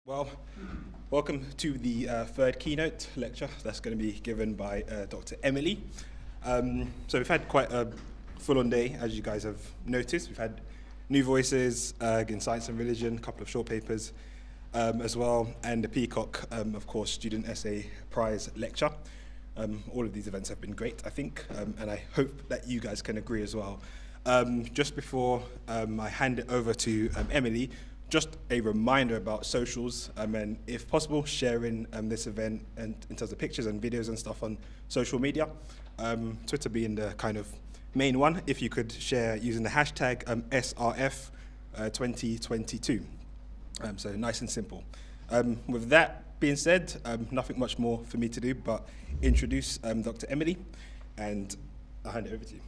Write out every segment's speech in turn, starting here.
Well, welcome to the third keynote lecture that's going to be given by Dr. Emily. So we've had quite a full-on day, as you guys have noticed. We've had new voices in science and religion, a couple of short papers as well, and the Peacock, of course, Student Essay Prize lecture. All of these events have been great, I think, and I hope that you guys can agree as well. Just before I hand it over to Emily, just a reminder about socials, and if possible, sharing this event and in terms of pictures and videos and stuff on social media. Twitter being the kind of main one, if you could share using the hashtag SRF2022. So nice and simple. With that being said, nothing much more for me to do but introduce Dr. Emily, and I'll hand it over to you.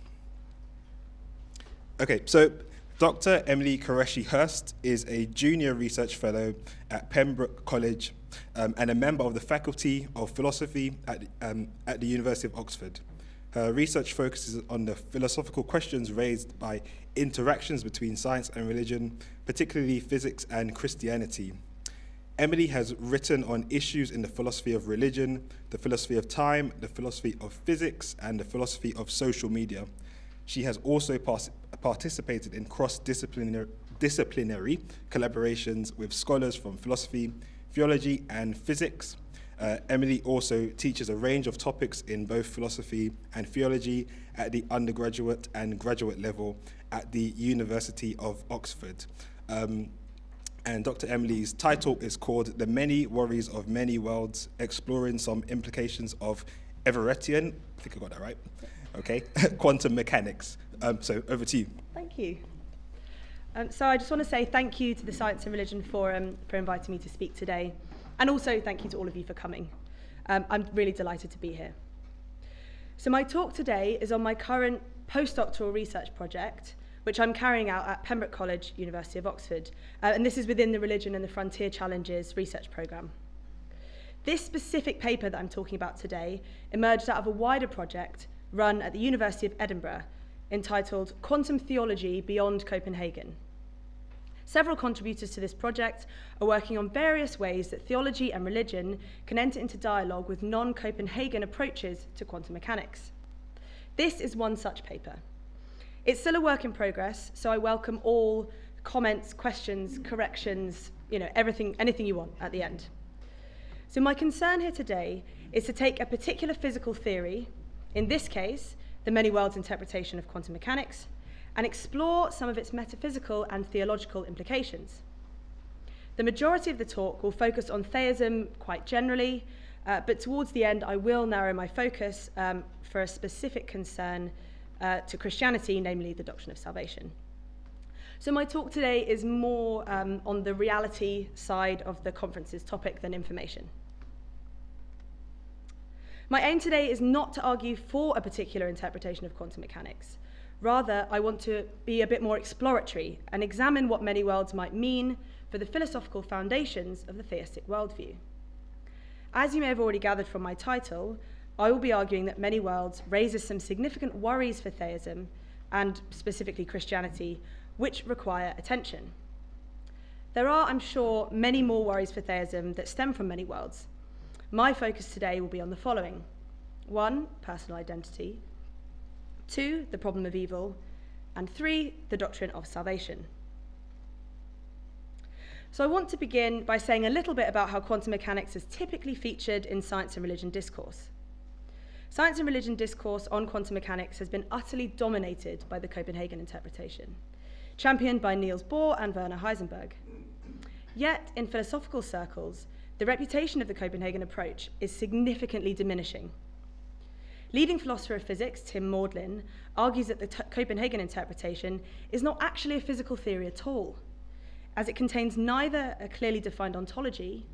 Okay, so Dr. Emily Qureshi-Hurst is a junior research fellow at Pembroke College and a member of the Faculty of Philosophy at the University of Oxford. Her research focuses on the philosophical questions raised by interactions between science and religion, particularly physics and Christianity. Emily has written on issues in the philosophy of religion, the philosophy of time, the philosophy of physics, and the philosophy of social media. She has also participated in cross-disciplinary collaborations with scholars from philosophy, theology, and physics. Emily also teaches a range of topics in both philosophy and theology at the undergraduate and graduate level at the University of Oxford. And Dr. Emily's title is called The Many Worries of Many Worlds, Exploring Some Implications of Everettian, I think I got that right, okay, quantum mechanics. So over to you. Thank you. So I just want to say thank you to the Science and Religion Forum for inviting me to speak today, and also thank you to all of you for coming. I'm really delighted to be here. So my talk today is on my current postdoctoral research project, which I'm carrying out at Pembroke College, University of Oxford, and this is within the Religion and the Frontier Challenges research programme. This specific paper that I'm talking about today emerged out of a wider project run at the University of Edinburgh entitled Quantum Theology Beyond Copenhagen. Several contributors to this project are working on various ways that theology and religion can enter into dialogue with non-Copenhagen approaches to quantum mechanics. This is one such paper. It's still a work in progress, so I welcome all comments, questions, corrections, anything you want at the end. So my concern here today is to take a particular physical theory, in this case, the many worlds interpretation of quantum mechanics, and explore some of its metaphysical and theological implications. The majority of the talk will focus on theism quite generally, but towards the end I will narrow my focus for a specific concern to Christianity, namely the doctrine of salvation. So my talk today is more on the reality side of the conference's topic than information. My aim today is not to argue for a particular interpretation of quantum mechanics. Rather, I want to be a bit more exploratory and examine what many worlds might mean for the philosophical foundations of the theistic worldview. As you may have already gathered from my title, I will be arguing that many worlds raises some significant worries for theism, and specifically Christianity, which require attention. There are, I'm sure, many more worries for theism that stem from many worlds. My focus today will be on the following. 1, personal identity. 2, the problem of evil. And 3, the doctrine of salvation. So I want to begin by saying a little bit about how quantum mechanics is typically featured in science and religion discourse. Science and religion discourse on quantum mechanics has been utterly dominated by the Copenhagen interpretation, championed by Niels Bohr and Werner Heisenberg. Yet, in philosophical circles, the reputation of the Copenhagen approach is significantly diminishing. Leading philosopher of physics, Tim Maudlin, argues that the Copenhagen interpretation is not actually a physical theory at all, as it contains neither a clearly defined ontology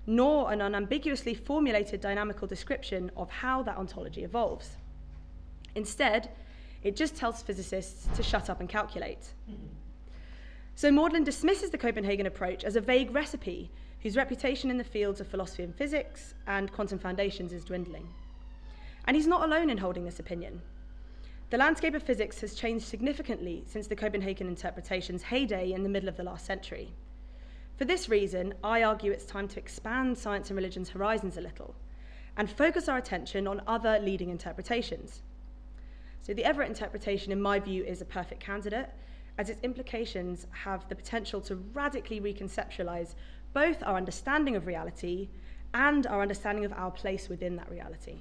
nor an unambiguously formulated dynamical description of how that ontology evolves. Instead, it just tells physicists to shut up and calculate. So Maudlin dismisses the Copenhagen approach as a vague recipe whose reputation in the fields of philosophy and physics and quantum foundations is dwindling. And he's not alone in holding this opinion. The landscape of physics has changed significantly since the Copenhagen interpretation's heyday in the middle of the last century. For this reason, I argue it's time to expand science and religion's horizons a little and focus our attention on other leading interpretations. So the Everett interpretation, in my view, is a perfect candidate, as its implications have the potential to radically reconceptualize both our understanding of reality and our understanding of our place within that reality.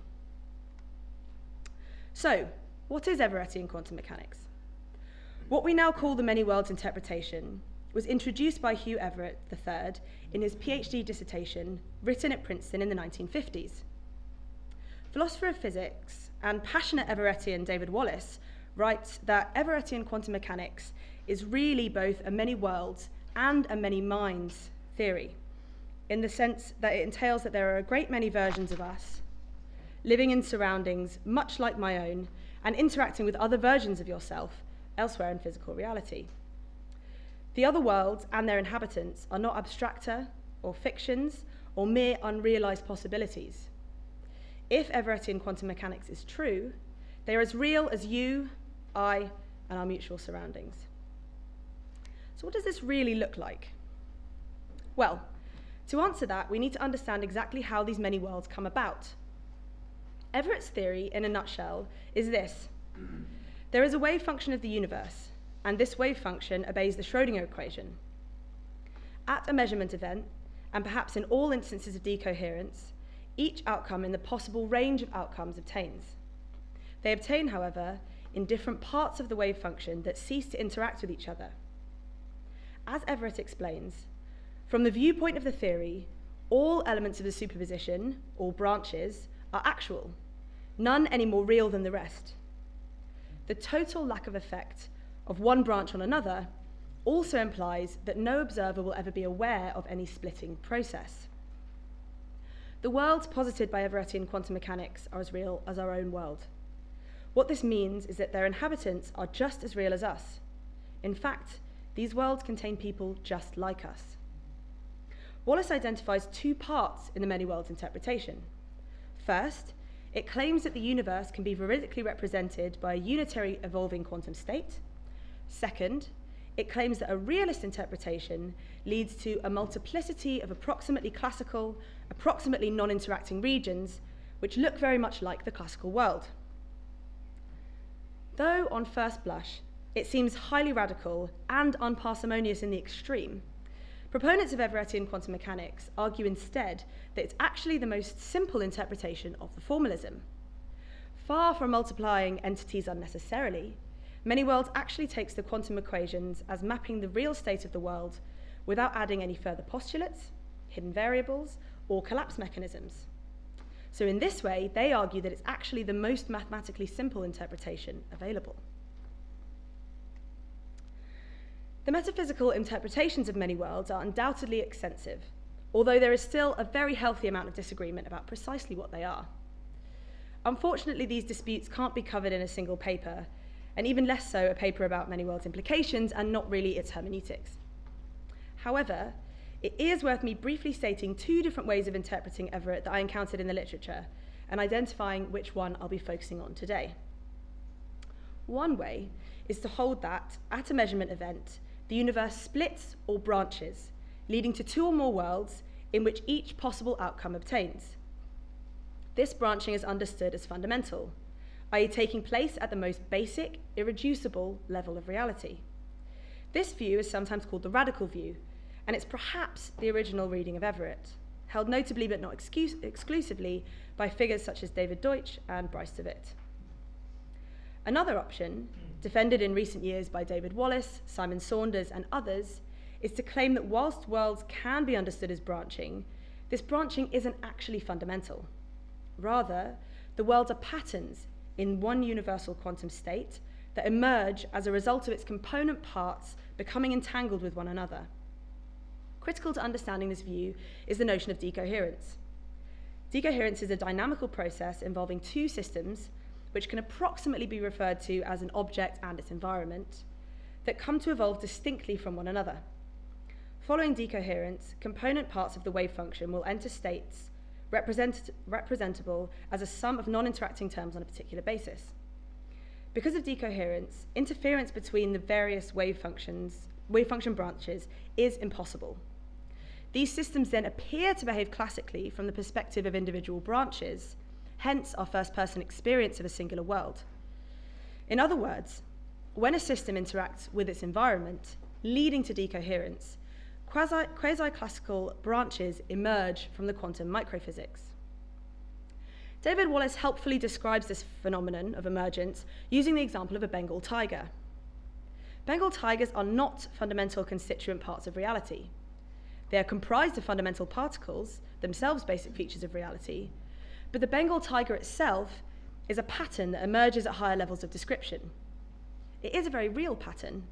So, what is Everettian quantum mechanics? What we now call the many worlds interpretation was introduced by Hugh Everett III in his PhD dissertation written at Princeton in the 1950s. Philosopher of physics and passionate Everettian David Wallace writes that Everettian quantum mechanics is really both a many worlds and a many minds theory, in the sense that it entails that there are a great many versions of us living in surroundings much like my own and interacting with other versions of yourself elsewhere in physical reality. The other worlds and their inhabitants are not abstracta or fictions or mere unrealized possibilities. If Everettian quantum mechanics is true, they are as real as you, I, and our mutual surroundings. So what does this really look like? Well, to answer that, we need to understand exactly how these many worlds come about. Everett's theory, in a nutshell, is this. There is a wave function of the universe, and this wave function obeys the Schrödinger equation. At a measurement event, and perhaps in all instances of decoherence, each outcome in the possible range of outcomes obtains. They obtain, however, in different parts of the wave function that cease to interact with each other. As Everett explains, from the viewpoint of the theory, all elements of the superposition, or branches, are actual, none any more real than the rest. The total lack of effect of one branch on another also implies that no observer will ever be aware of any splitting process. The worlds posited by Everettian quantum mechanics are as real as our own world. What this means is that their inhabitants are just as real as us. In fact, these worlds contain people just like us. Wallace identifies two parts in the many worlds interpretation. First, it claims that the universe can be veridically represented by a unitary evolving quantum state. Second, it claims that a realist interpretation leads to a multiplicity of approximately classical, approximately non-interacting regions, which look very much like the classical world. Though, on first blush, it seems highly radical and unparsimonious in the extreme, proponents of Everettian quantum mechanics argue instead that it's actually the most simple interpretation of the formalism. Far from multiplying entities unnecessarily, many worlds actually takes the quantum equations as mapping the real state of the world without adding any further postulates, hidden variables, or collapse mechanisms. So in this way, they argue that it's actually the most mathematically simple interpretation available. The metaphysical interpretations of many worlds are undoubtedly extensive, although there is still a very healthy amount of disagreement about precisely what they are. Unfortunately, these disputes can't be covered in a single paper, and even less so a paper about many worlds implications and not really its hermeneutics. However, it is worth me briefly stating two different ways of interpreting Everett that I encountered in the literature, and identifying which one I'll be focusing on today. One way is to hold that, at a measurement event, the universe splits or branches, leading to two or more worlds in which each possible outcome obtains. This branching is understood as fundamental, i.e. taking place at the most basic, irreducible level of reality. This view is sometimes called the radical view, and it's perhaps the original reading of Everett, held notably but not exclusively by figures such as David Deutsch and Bryce DeWitt. Another option, defended in recent years by David Wallace, Simon Saunders, and others, is to claim that whilst worlds can be understood as branching, this branching isn't actually fundamental. Rather, the worlds are patterns in one universal quantum state that emerge as a result of its component parts becoming entangled with one another. Critical to understanding this view is the notion of decoherence. Decoherence is a dynamical process involving two systems, which can approximately be referred to as an object and its environment, that come to evolve distinctly from one another. Following decoherence, component parts of the wave function will enter states representable as a sum of non-interacting terms on a particular basis. Because of decoherence, interference between the various wave function branches is impossible. these systems then appear to behave classically from the perspective of individual branches, hence our first-person experience of a singular world. In other words, when a system interacts with its environment, leading to decoherence, quasi-classical branches emerge from the quantum microphysics. David Wallace helpfully describes this phenomenon of emergence using the example of a Bengal tiger. Bengal tigers are not fundamental constituent parts of reality. They are comprised of fundamental particles, themselves basic features of reality, but the Bengal tiger itself is a pattern that emerges at higher levels of description. It is a very real pattern,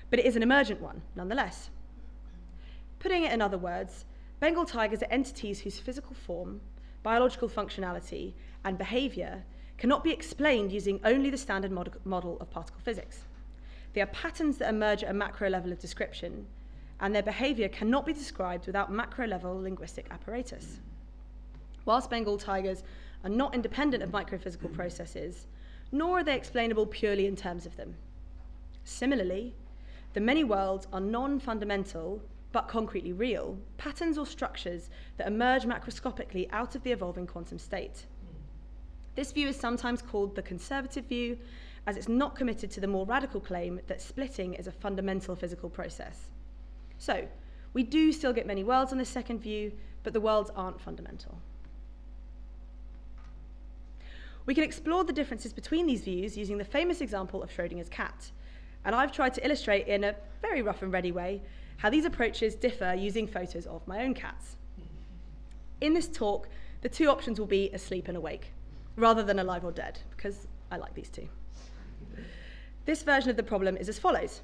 but it is an emergent one, nonetheless. Putting it in other words, Bengal tigers are entities whose physical form, biological functionality, and behavior cannot be explained using only the standard model of particle physics. They are patterns that emerge at a macro level of description, and their behavior cannot be described without macro-level linguistic apparatus. Whilst Bengal tigers are not independent of microphysical processes, nor are they explainable purely in terms of them. Similarly, the many worlds are non-fundamental, but concretely real, patterns or structures that emerge macroscopically out of the evolving quantum state. This view is sometimes called the conservative view, as it's not committed to the more radical claim that splitting is a fundamental physical process. So, we do still get many worlds on this second view, but the worlds aren't fundamental. We can explore the differences between these views using the famous example of Schrödinger's cat, and I've tried to illustrate in a very rough and ready way how these approaches differ using photos of my own cats. In this talk, the two options will be asleep and awake, rather than alive or dead, because I like these two. This version of the problem is as follows.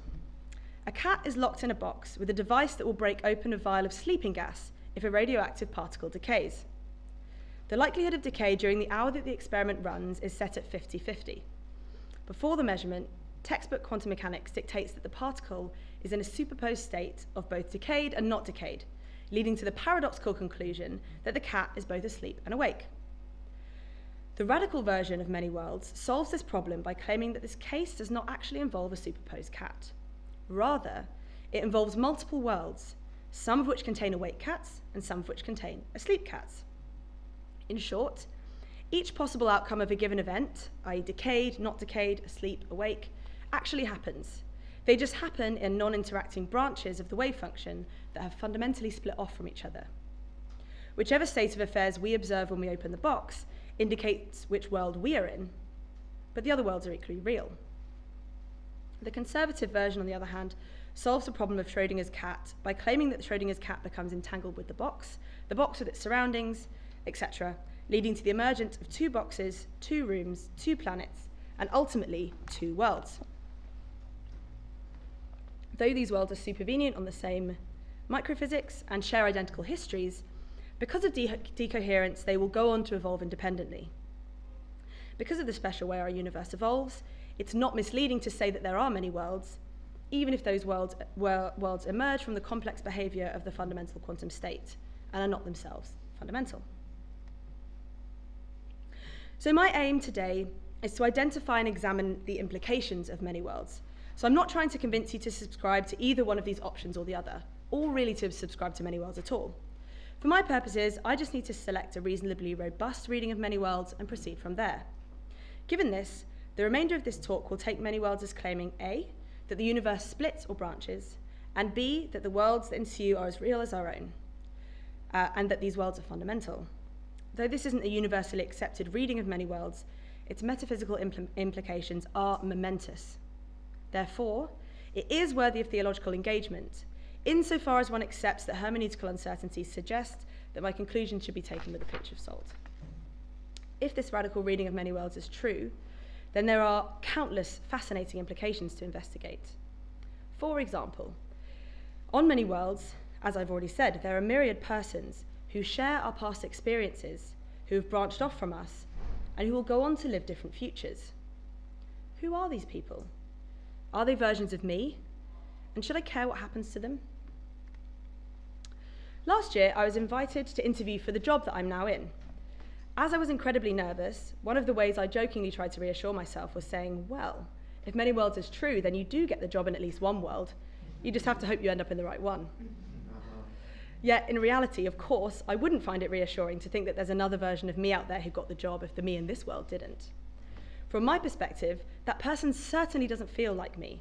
A cat is locked in a box with a device that will break open a vial of sleeping gas if a radioactive particle decays. The likelihood of decay during the hour that the experiment runs is set at 50-50. Before the measurement, textbook quantum mechanics dictates that the particle is in a superposed state of both decayed and not decayed, leading to the paradoxical conclusion that the cat is both asleep and awake. The radical version of many worlds solves this problem by claiming that this case does not actually involve a superposed cat. Rather, it involves multiple worlds, some of which contain awake cats and some of which contain asleep cats. In short, each possible outcome of a given event, i.e. decayed, not decayed, asleep, awake, actually happens. They just happen in non-interacting branches of the wave function that have fundamentally split off from each other. Whichever state of affairs we observe when we open the box indicates which world we are in, but the other worlds are equally real. The conservative version, on the other hand, solves the problem of Schrödinger's cat by claiming that Schrödinger's cat becomes entangled with the box with its surroundings, etc., leading to the emergence of two boxes, two rooms, two planets, and ultimately two worlds. Though these worlds are supervenient on the same microphysics and share identical histories, because of decoherence, they will go on to evolve independently. Because of the special way our universe evolves, it's not misleading to say that there are many worlds, even if those worlds emerge from the complex behavior of the fundamental quantum state and are not themselves fundamental. So my aim today is to identify and examine the implications of many worlds. So I'm not trying to convince you to subscribe to either one of these options or the other, or really to subscribe to many worlds at all. For my purposes, I just need to select a reasonably robust reading of many worlds and proceed from there. Given this, the remainder of this talk will take many worlds as claiming A, that the universe splits or branches, and B, that the worlds that ensue are as real as our own, and that these worlds are fundamental. Though this isn't a universally accepted reading of many worlds, its metaphysical implications are momentous. Therefore, it is worthy of theological engagement, insofar as one accepts that hermeneutical uncertainties suggest that my conclusion should be taken with a pinch of salt. If this radical reading of many worlds is true, then there are countless fascinating implications to investigate. For example, on many worlds, as I've already said, there are myriad persons who share our past experiences, who have branched off from us, and who will go on to live different futures. Who are these people? Are they versions of me? And should I care what happens to them? Last year, I was invited to interview for the job that I'm now in. As I was incredibly nervous, one of the ways I jokingly tried to reassure myself was saying, well, if many worlds is true, then you do get the job in at least one world. You just have to hope you end up in the right one. Yet, in reality, of course, I wouldn't find it reassuring to think that there's another version of me out there who got the job if the me in this world didn't. From my perspective, that person certainly doesn't feel like me.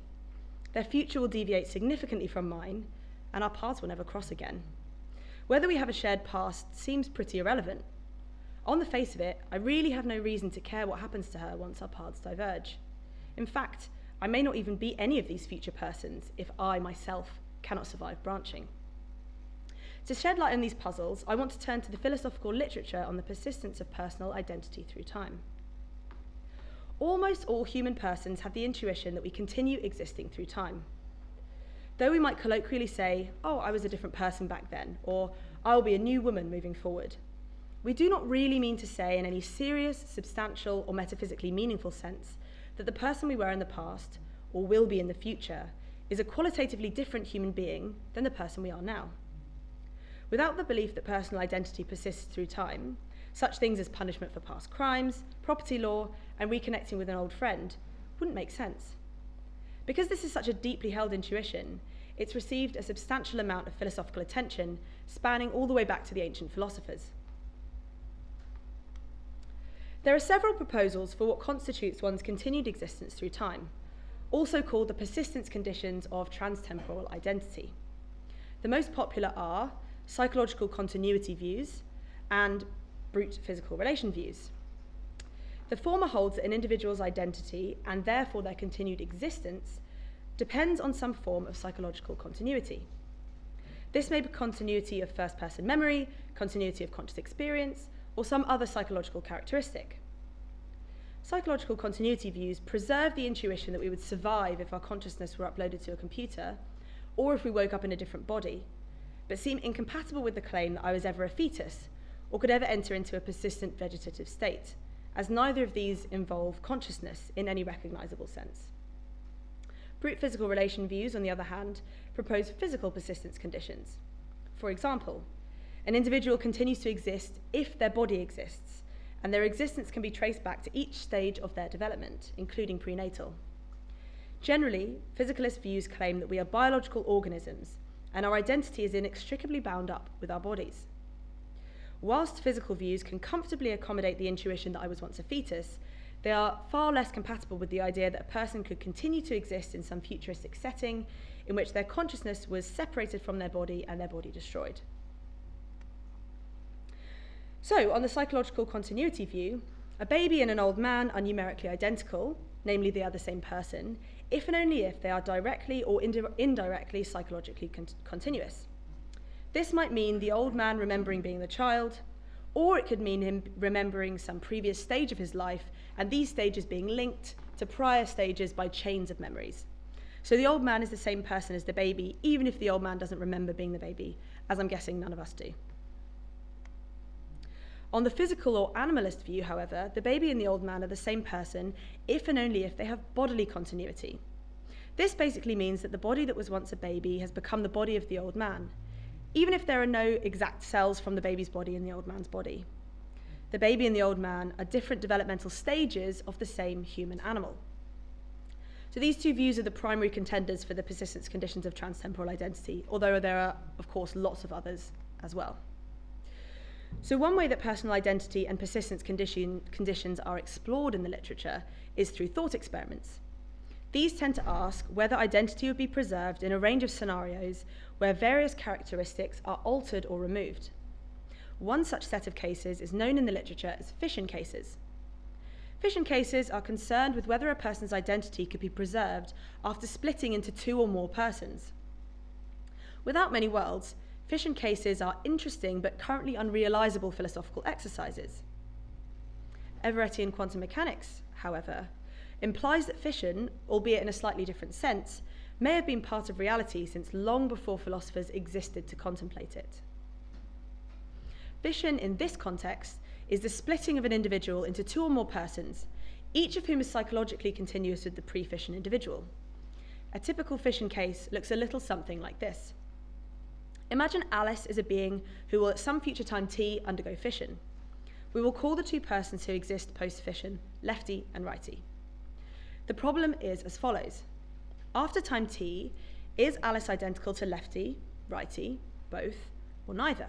Their future will deviate significantly from mine, and our paths will never cross again. Whether we have a shared past seems pretty irrelevant. On the face of it, I really have no reason to care what happens to her once our paths diverge. In fact, I may not even be any of these future persons if I, myself, cannot survive branching. To shed light on these puzzles, I want to turn to the philosophical literature on the persistence of personal identity through time. Almost all human persons have the intuition that we continue existing through time. Though we might colloquially say, "Oh, I was a different person back then," or "I'll be a new woman moving forward," we do not really mean to say in any serious, substantial, or metaphysically meaningful sense that the person we were in the past, or will be in the future, is a qualitatively different human being than the person we are now. Without the belief that personal identity persists through time, such things as punishment for past crimes, property law, and reconnecting with an old friend wouldn't make sense. Because this is such a deeply held intuition, it's received a substantial amount of philosophical attention, spanning all the way back to the ancient philosophers. There are several proposals for what constitutes one's continued existence through time, also called the persistence conditions of transtemporal identity. The most popular are psychological continuity views and brute physical relation views. The former holds that an individual's identity, and therefore their continued existence, depends on some form of psychological continuity. This may be continuity of first-person memory, continuity of conscious experience, or some other psychological characteristic. Psychological continuity views preserve the intuition that we would survive if our consciousness were uploaded to a computer, or if we woke up in a different body, but seem incompatible with the claim that I was ever a fetus, or could ever enter into a persistent vegetative state, as neither of these involve consciousness in any recognizable sense. Brute physical relation views, on the other hand, propose physical persistence conditions. For example, an individual continues to exist if their body exists, and their existence can be traced back to each stage of their development, including prenatal. Generally, physicalist views claim that we are biological organisms, and our identity is inextricably bound up with our bodies. Whilst physical views can comfortably accommodate the intuition that I was once a fetus, they are far less compatible with the idea that a person could continue to exist in some futuristic setting in which their consciousness was separated from their body and their body destroyed. So, on the psychological continuity view, a baby and an old man are numerically identical, namely they are the same person, if and only if they are directly or indirectly psychologically continuous. This might mean the old man remembering being the child, or it could mean him remembering some previous stage of his life, and these stages being linked to prior stages by chains of memories. So the old man is the same person as the baby, even if the old man doesn't remember being the baby, as I'm guessing none of us do. On the physical or animalist view, however, the baby and the old man are the same person if and only if they have bodily continuity. This basically means that the body that was once a baby has become the body of the old man, even if there are no exact cells from the baby's body in the old man's body. The baby and the old man are different developmental stages of the same human animal. So these two views are the primary contenders for the persistence conditions of transtemporal identity, although there are, of course, lots of others as well. So one way that personal identity and persistence conditions are explored in the literature is through thought experiments. These tend to ask whether identity would be preserved in a range of scenarios where various characteristics are altered or removed. One such set of cases is known in the literature as fission cases. Fission cases are concerned with whether a person's identity could be preserved after splitting into two or more persons. Without many worlds, fission cases are interesting but currently unrealizable philosophical exercises. Everettian quantum mechanics, however, implies that fission, albeit in a slightly different sense, may have been part of reality since long before philosophers existed to contemplate it. Fission in this context is the splitting of an individual into two or more persons, each of whom is psychologically continuous with the pre-fission individual. A typical fission case looks a little something like this. Imagine Alice is a being who will at some future time t undergo fission. We will call the two persons who exist post-fission lefty and righty. The problem is as follows. After time t, is Alice identical to lefty, righty, both, or neither?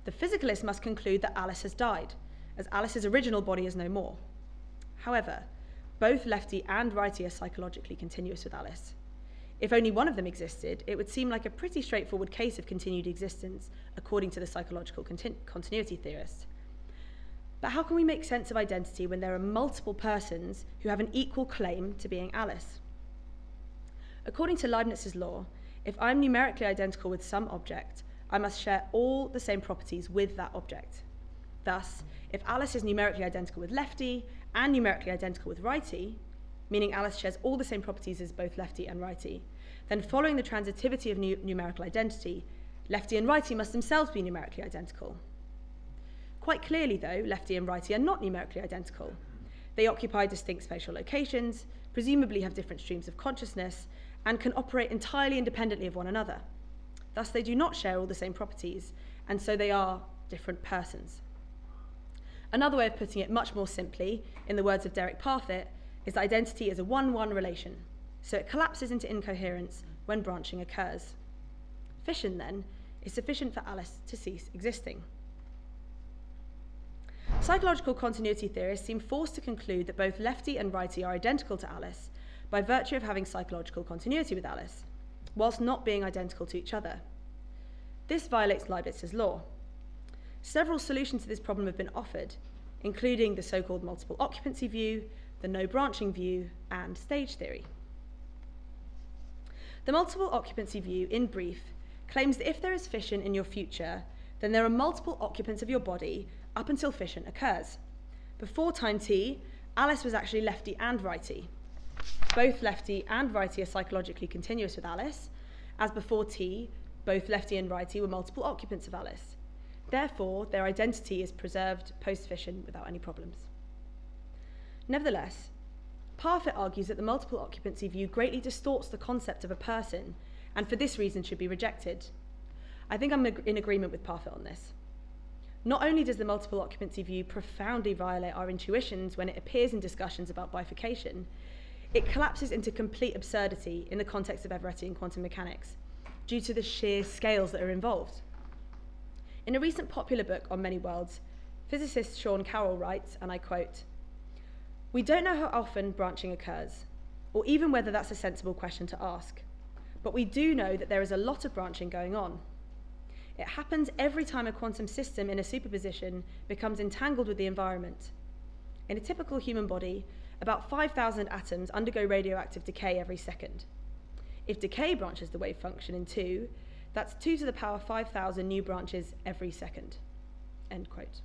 The physicalist must conclude that Alice has died, as Alice's original body is no more. However, both Lefty and Righty are psychologically continuous with Alice. If only one of them existed, it would seem like a pretty straightforward case of continued existence, according to the psychological continuity theorist. But how can we make sense of identity when there are multiple persons who have an equal claim to being Alice? According to Leibniz's law, if I'm numerically identical with some object, I must share all the same properties with that object. Thus, if Alice is numerically identical with Lefty and numerically identical with Righty, meaning Alice shares all the same properties as both Lefty and Righty, then following the transitivity of numerical identity, Lefty and Righty must themselves be numerically identical. Quite clearly, though, Lefty and Righty are not numerically identical. They occupy distinct spatial locations, presumably have different streams of consciousness, and can operate entirely independently of one another. Thus, they do not share all the same properties, and so they are different persons. Another way of putting it much more simply, in the words of Derek Parfit, is that identity is a 1-1 relation, so it collapses into incoherence when branching occurs. Fission, then, is sufficient for Alice to cease existing. Psychological continuity theorists seem forced to conclude that both Lefty and Righty are identical to Alice by virtue of having psychological continuity with Alice, whilst not being identical to each other. This violates Leibniz's law. Several solutions to this problem have been offered, including the so-called multiple occupancy view, the no branching view, and stage theory. The multiple occupancy view, in brief, claims that if there is fission in your future, then there are multiple occupants of your body up until fission occurs. Before time t, Alice was actually Lefty and Righty. Both Lefty and Righty are psychologically continuous with Alice, as before t, both Lefty and Righty were multiple occupants of Alice. Therefore, their identity is preserved post-fission without any problems. Nevertheless, Parfit argues that the multiple occupancy view greatly distorts the concept of a person, and for this reason should be rejected. I think I'm in agreement with Parfit on this. Not only does the multiple occupancy view profoundly violate our intuitions when it appears in discussions about bifurcation, it collapses into complete absurdity in the context of Everettian quantum mechanics, due to the sheer scales that are involved. In a recent popular book on many worlds, physicist Sean Carroll writes, and I quote, "We don't know how often branching occurs, or even whether that's a sensible question to ask, but we do know that there is a lot of branching going on. It happens every time a quantum system in a superposition becomes entangled with the environment. In a typical human body, about 5,000 atoms undergo radioactive decay every second. If decay branches the wave function in two, that's 2 to the power 5,000 new branches every second." End quote.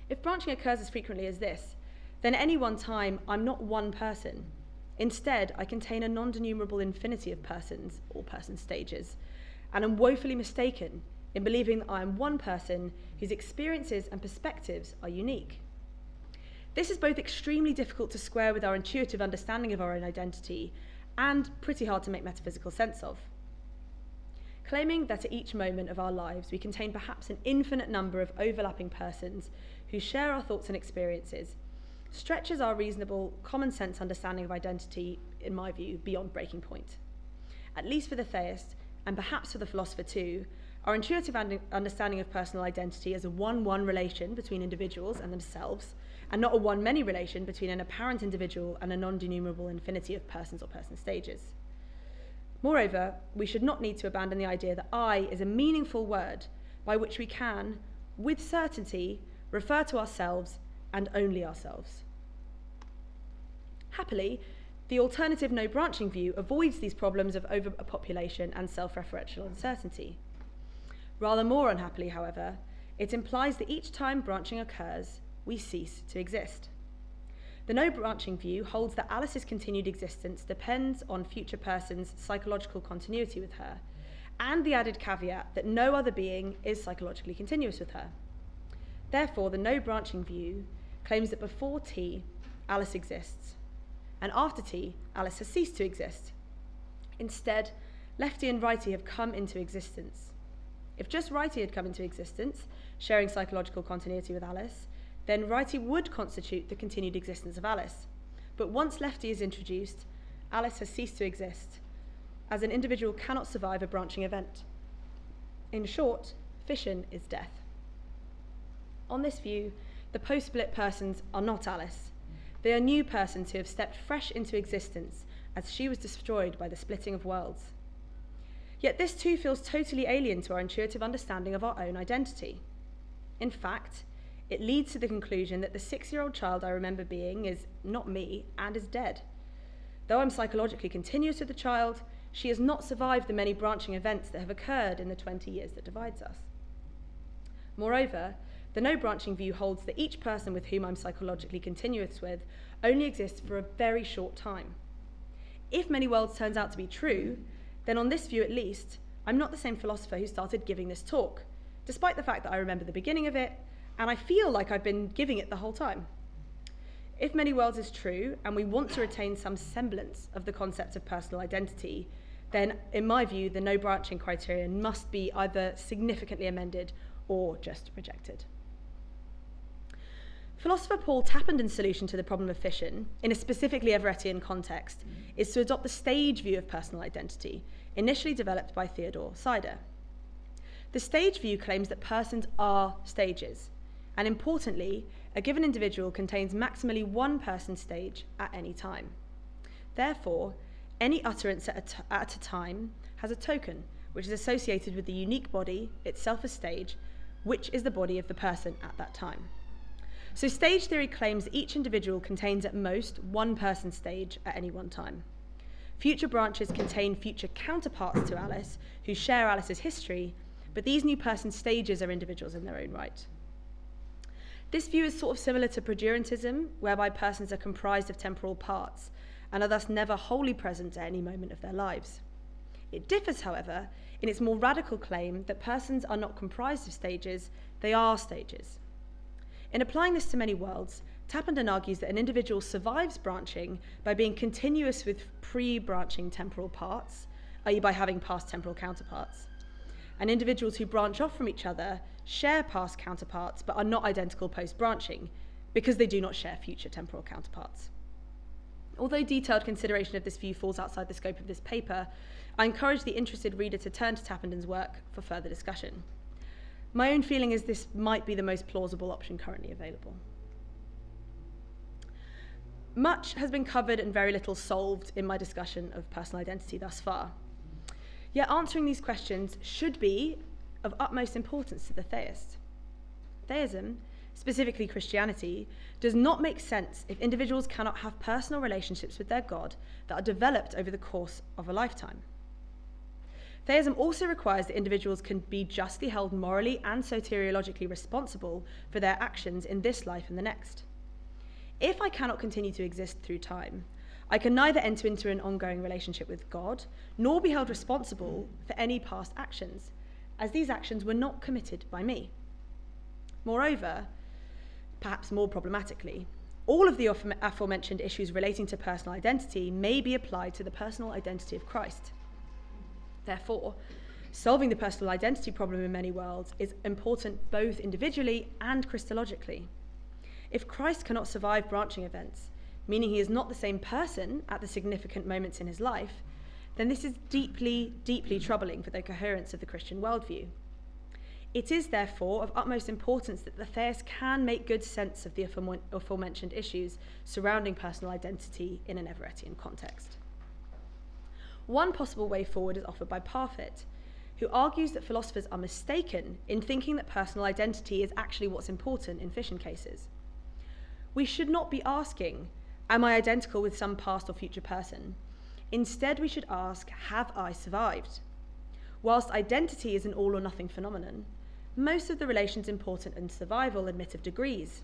If branching occurs as frequently as this, then at any one time, I'm not one person. Instead, I contain a non-denumerable infinity of persons, or person stages, and am woefully mistaken in believing that I am one person whose experiences and perspectives are unique. This is both extremely difficult to square with our intuitive understanding of our own identity and pretty hard to make metaphysical sense of. Claiming that at each moment of our lives we contain perhaps an infinite number of overlapping persons who share our thoughts and experiences stretches our reasonable, common sense understanding of identity, in my view, beyond breaking point. At least for the theist, and perhaps for the philosopher too, our intuitive understanding of personal identity as a 1-1 relation between individuals and themselves, and not a 1-many relation between an apparent individual and a non-denumerable infinity of persons or person stages. Moreover, we should not need to abandon the idea that I is a meaningful word by which we can, with certainty, refer to ourselves and only ourselves. Happily, the alternative no-branching view avoids these problems of overpopulation and self-referential uncertainty. Rather more unhappily, however, it implies that each time branching occurs, we cease to exist. The no-branching view holds that Alice's continued existence depends on future persons' psychological continuity with her, and the added caveat that no other being is psychologically continuous with her. Therefore, the no-branching view claims that before T, Alice exists, and after T, Alice has ceased to exist. Instead, Lefty and Righty have come into existence. If just Righty had come into existence, sharing psychological continuity with Alice, then Righty would constitute the continued existence of Alice. But once Lefty is introduced, Alice has ceased to exist, as an individual cannot survive a branching event. In short, fission is death. On this view, the post-split persons are not Alice. They are new persons who have stepped fresh into existence as she was destroyed by the splitting of worlds. Yet this too feels totally alien to our intuitive understanding of our own identity. In fact, it leads to the conclusion that the 6-year-old child I remember being is not me and is dead. Though I'm psychologically continuous with the child, she has not survived the many branching events that have occurred in the 20 years that divides us. Moreover, the no-branching view holds that each person with whom I'm psychologically continuous with only exists for a very short time. If many worlds turns out to be true, then on this view at least, I'm not the same philosopher who started giving this talk, despite the fact that I remember the beginning of it, and I feel like I've been giving it the whole time. If many worlds is true, and we want to retain some semblance of the concept of personal identity, then, in my view, the no-branching criterion must be either significantly amended or just rejected. Philosopher Paul Tappenden's solution to the problem of fission, in a specifically Everettian context, is to adopt the stage view of personal identity, initially developed by Theodore Sider. The stage view claims that persons are stages, and importantly, a given individual contains maximally one person stage at any time. Therefore, any utterance at a time has a token, which is associated with the unique body, itself a stage, which is the body of the person at that time. So stage theory claims that each individual contains at most one person stage at any one time. Future branches contain future counterparts to Alice, who share Alice's history, but these new person stages are individuals in their own right. This view is sort of similar to produrantism, whereby persons are comprised of temporal parts, and are thus never wholly present at any moment of their lives. It differs, however, in its more radical claim that persons are not comprised of stages, they are stages. In applying this to many worlds, Tappenden argues that an individual survives branching by being continuous with pre-branching temporal parts, i.e. by having past temporal counterparts. And individuals who branch off from each other share past counterparts but are not identical post-branching because they do not share future temporal counterparts. Although detailed consideration of this view falls outside the scope of this paper, I encourage the interested reader to turn to Tappenden's work for further discussion. My own feeling is this might be the most plausible option currently available. Much has been covered and very little solved in my discussion of personal identity thus far. Yet answering these questions should be of utmost importance to the theist. Theism, specifically Christianity, does not make sense if individuals cannot have personal relationships with their God that are developed over the course of a lifetime. Theism also requires that individuals can be justly held morally and soteriologically responsible for their actions in this life and the next. If I cannot continue to exist through time, I can neither enter into an ongoing relationship with God, nor be held responsible for any past actions, as these actions were not committed by me. Moreover, perhaps more problematically, all of the aforementioned issues relating to personal identity may be applied to the personal identity of Christ. Therefore, solving the personal identity problem in many worlds is important both individually and Christologically. If Christ cannot survive branching events, meaning he is not the same person at the significant moments in his life, then this is deeply, deeply troubling for the coherence of the Christian worldview. It is therefore of utmost importance that the theist can make good sense of the aforementioned issues surrounding personal identity in an Everettian context. One possible way forward is offered by Parfit, who argues that philosophers are mistaken in thinking that personal identity is actually what's important in fission cases. We should not be asking, am I identical with some past or future person? Instead, we should ask, have I survived? Whilst identity is an all or nothing phenomenon, most of the relations important in survival admit of degrees.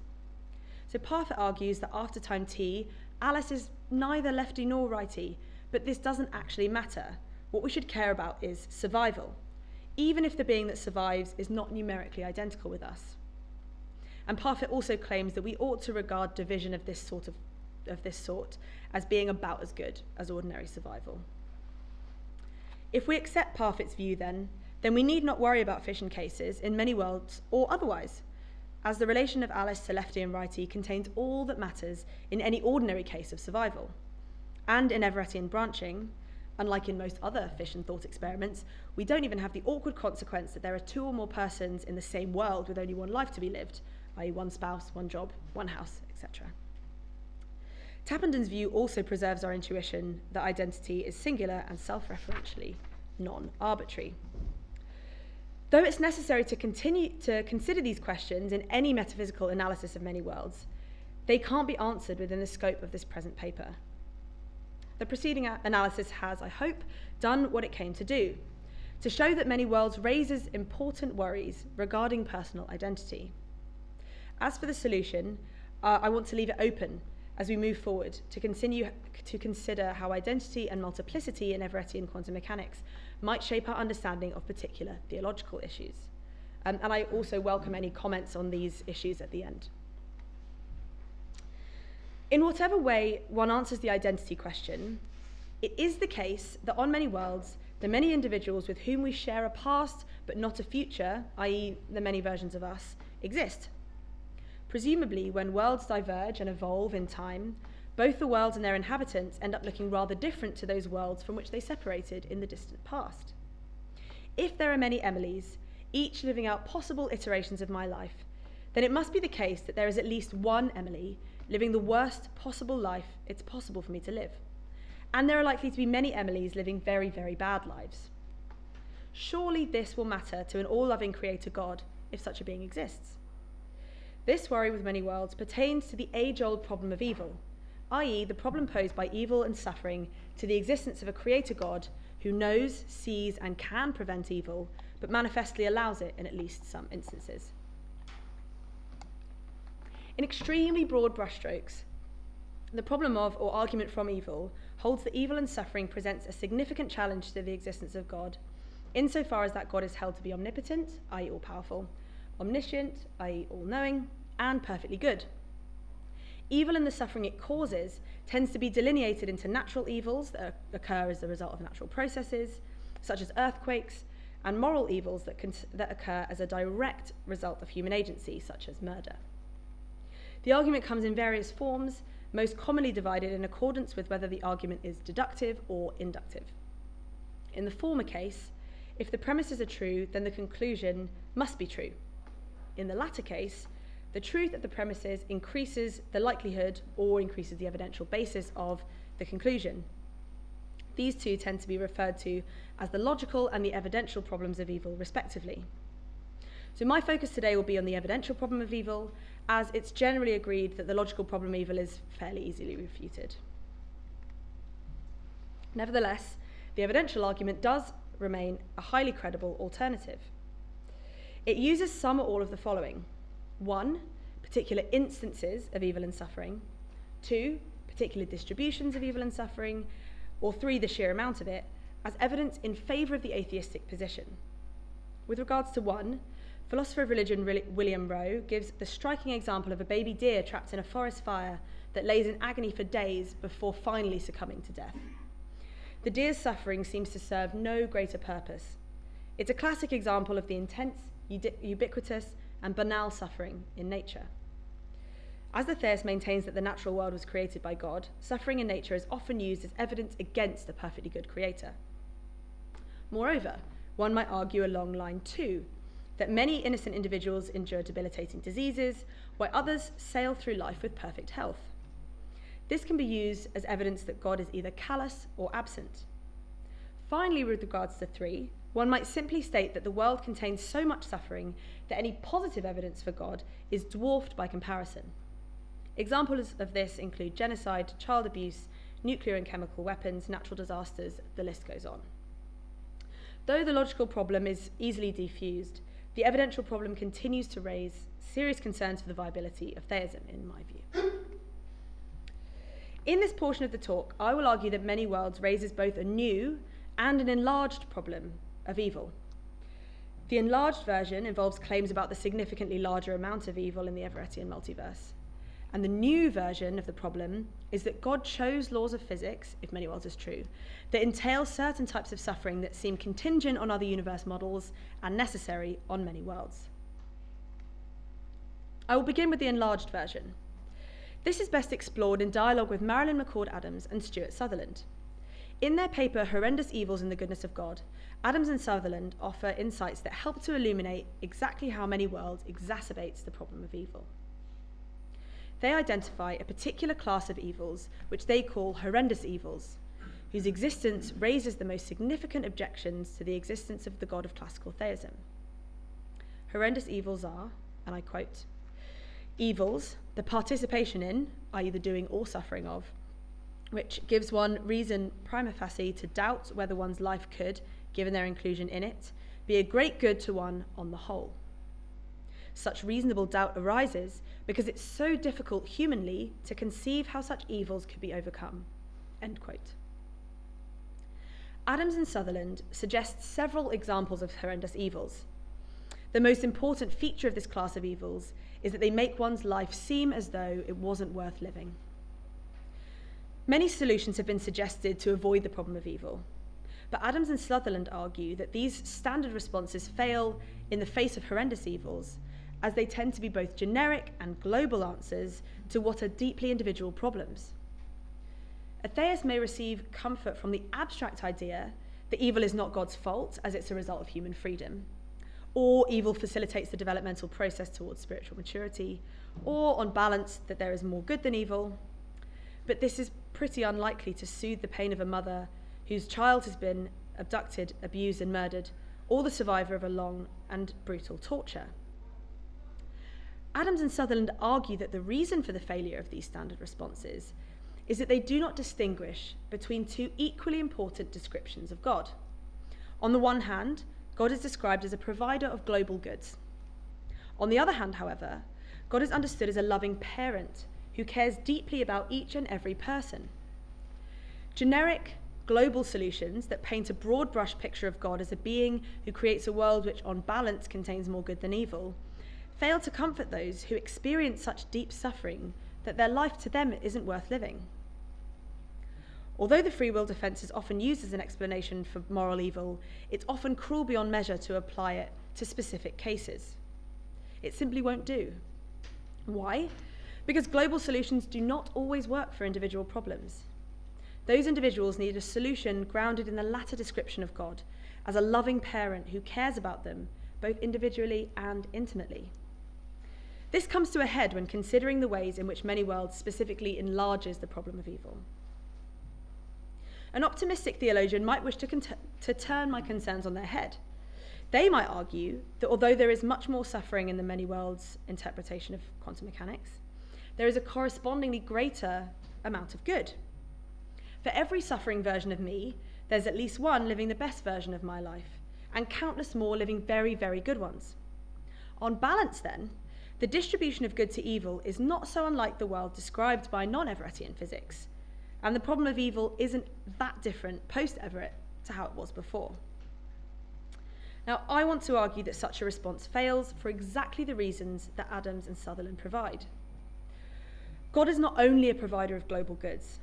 So Parfit argues that after time t, Alice is neither lefty nor righty, but this doesn't actually matter. What we should care about is survival, even if the being that survives is not numerically identical with us. And Parfit also claims that we ought to regard division of this sort as being about as good as ordinary survival. If we accept Parfit's view then we need not worry about fission cases in many worlds or otherwise, as the relation of Alice to lefty and righty contains all that matters in any ordinary case of survival. And in Everettian branching, Unlike in most other fish and thought experiments, we don't even have the awkward consequence that there are 2 or more persons in the same world with only one life to be lived, i.e. one spouse, one job, one house, etc. Tappendon's view also preserves our intuition that identity is singular and self-referentially non-arbitrary. Though it's necessary to continue to consider these questions in any metaphysical analysis of many worlds, they can't be answered within the scope of this present paper. The preceding analysis has, I hope, done what it came to do, to show that many worlds raises important worries regarding personal identity. As for the solution, I want to leave it open as we move forward to continue to consider how identity and multiplicity in Everettian quantum mechanics might shape our understanding of particular theological issues. And I also welcome any comments on these issues at the end. In whatever way one answers the identity question, it is the case that on many worlds, the many individuals with whom we share a past but not a future, i.e. the many versions of us, exist. Presumably, when worlds diverge and evolve in time, both the worlds and their inhabitants end up looking rather different to those worlds from which they separated in the distant past. If there are many Emilys, each living out possible iterations of my life, then it must be the case that there is at least one Emily living the worst possible life it's possible for me to live. And there are likely to be many Emilys living very, very bad lives. Surely this will matter to an all-loving creator God, if such a being exists. This worry with many worlds pertains to the age-old problem of evil, i.e. the problem posed by evil and suffering to the existence of a creator God who knows, sees, and can prevent evil, but manifestly allows it in at least some instances. In extremely broad brushstrokes, the problem of, or argument from evil, holds that evil and suffering presents a significant challenge to the existence of God, insofar as that God is held to be omnipotent, i.e. all-powerful, omniscient, i.e. all-knowing, and perfectly good. Evil and the suffering it causes tends to be delineated into natural evils that occur as the result of natural processes, such as earthquakes, and moral evils that occur as a direct result of human agency, such as murder. The argument comes in various forms, most commonly divided in accordance with whether the argument is deductive or inductive. In the former case, if the premises are true, then the conclusion must be true. In the latter case, the truth of the premises increases the likelihood or increases the evidential basis of the conclusion. These two tend to be referred to as the logical and the evidential problems of evil, respectively. So my focus today will be on the evidential problem of evil, as it's generally agreed that the logical problem of evil is fairly easily refuted. Nevertheless, the evidential argument does remain a highly credible alternative. It uses some or all of the following. 1, particular instances of evil and suffering. 2, particular distributions of evil and suffering. Or 3, the sheer amount of it, as evidence in favour of the atheistic position. With regards to 1, philosopher of religion William Rowe gives the striking example of a baby deer trapped in a forest fire that lays in agony for days before finally succumbing to death. The deer's suffering seems to serve no greater purpose. It's a classic example of the intense, ubiquitous, and banal suffering in nature. As the theist maintains that the natural world was created by God, suffering in nature is often used as evidence against a perfectly good creator. Moreover, one might argue along line 2, that many innocent individuals endure debilitating diseases, while others sail through life with perfect health. This can be used as evidence that God is either callous or absent. Finally, with regards to 3, one might simply state that the world contains so much suffering that any positive evidence for God is dwarfed by comparison. Examples of this include genocide, child abuse, nuclear and chemical weapons, natural disasters, the list goes on. Though the logical problem is easily defused, the evidential problem continues to raise serious concerns for the viability of theism, in my view. In this portion of the talk, I will argue that many worlds raises both a new and an enlarged problem of evil. The enlarged version involves claims about the significantly larger amount of evil in the Everettian multiverse. And the new version of the problem is that God chose laws of physics, if many worlds is true, that entail certain types of suffering that seem contingent on other universe models and necessary on many worlds. I will begin with the enlarged version. This is best explored in dialogue with Marilyn McCord Adams and Stuart Sutherland. In their paper, Horrendous Evils in the Goodness of God, Adams and Sutherland offer insights that help to illuminate exactly how many worlds exacerbates the problem of evil. They identify a particular class of evils, which they call horrendous evils, whose existence raises the most significant objections to the existence of the God of classical theism. Horrendous evils are, and I quote, evils, the participation in, i.e. the doing or suffering of, which gives one reason prima facie to doubt whether one's life could, given their inclusion in it, be a great good to one on the whole. Such reasonable doubt arises because it's so difficult humanly to conceive how such evils could be overcome. End quote. Adams and Sutherland suggest several examples of horrendous evils. The most important feature of this class of evils is that they make one's life seem as though it wasn't worth living. Many solutions have been suggested to avoid the problem of evil, but Adams and Sutherland argue that these standard responses fail in the face of horrendous evils, as they tend to be both generic and global answers to what are deeply individual problems. A theist may receive comfort from the abstract idea that evil is not God's fault, as it's a result of human freedom, or evil facilitates the developmental process towards spiritual maturity, or, on balance, that there is more good than evil. But this is pretty unlikely to soothe the pain of a mother whose child has been abducted, abused, and murdered, or the survivor of a long and brutal torture. Adams and Sutherland argue that the reason for the failure of these standard responses is that they do not distinguish between two equally important descriptions of God. On the one hand, God is described as a provider of global goods. On the other hand, however, God is understood as a loving parent who cares deeply about each and every person. Generic, global solutions that paint a broad brush picture of God as a being who creates a world which, on balance, contains more good than evil, fail to comfort those who experience such deep suffering that their life to them isn't worth living. Although the free will defense is often used as an explanation for moral evil, it's often cruel beyond measure to apply it to specific cases. It simply won't do. Why? Because global solutions do not always work for individual problems. Those individuals need a solution grounded in the latter description of God as a loving parent who cares about them both individually and intimately. This comes to a head when considering the ways in which many worlds specifically enlarges the problem of evil. An optimistic theologian might wish to turn my concerns on their head. They might argue that although there is much more suffering in the many worlds interpretation of quantum mechanics, there is a correspondingly greater amount of good. For every suffering version of me, there's at least one living the best version of my life, and countless more living very, very good ones. On balance, then, the distribution of good to evil is not so unlike the world described by non-Everettian physics, and the problem of evil isn't that different post-Everett to how it was before. Now, I want to argue that such a response fails for exactly the reasons that Adams and Sutherland provide. God is not only a provider of global goods.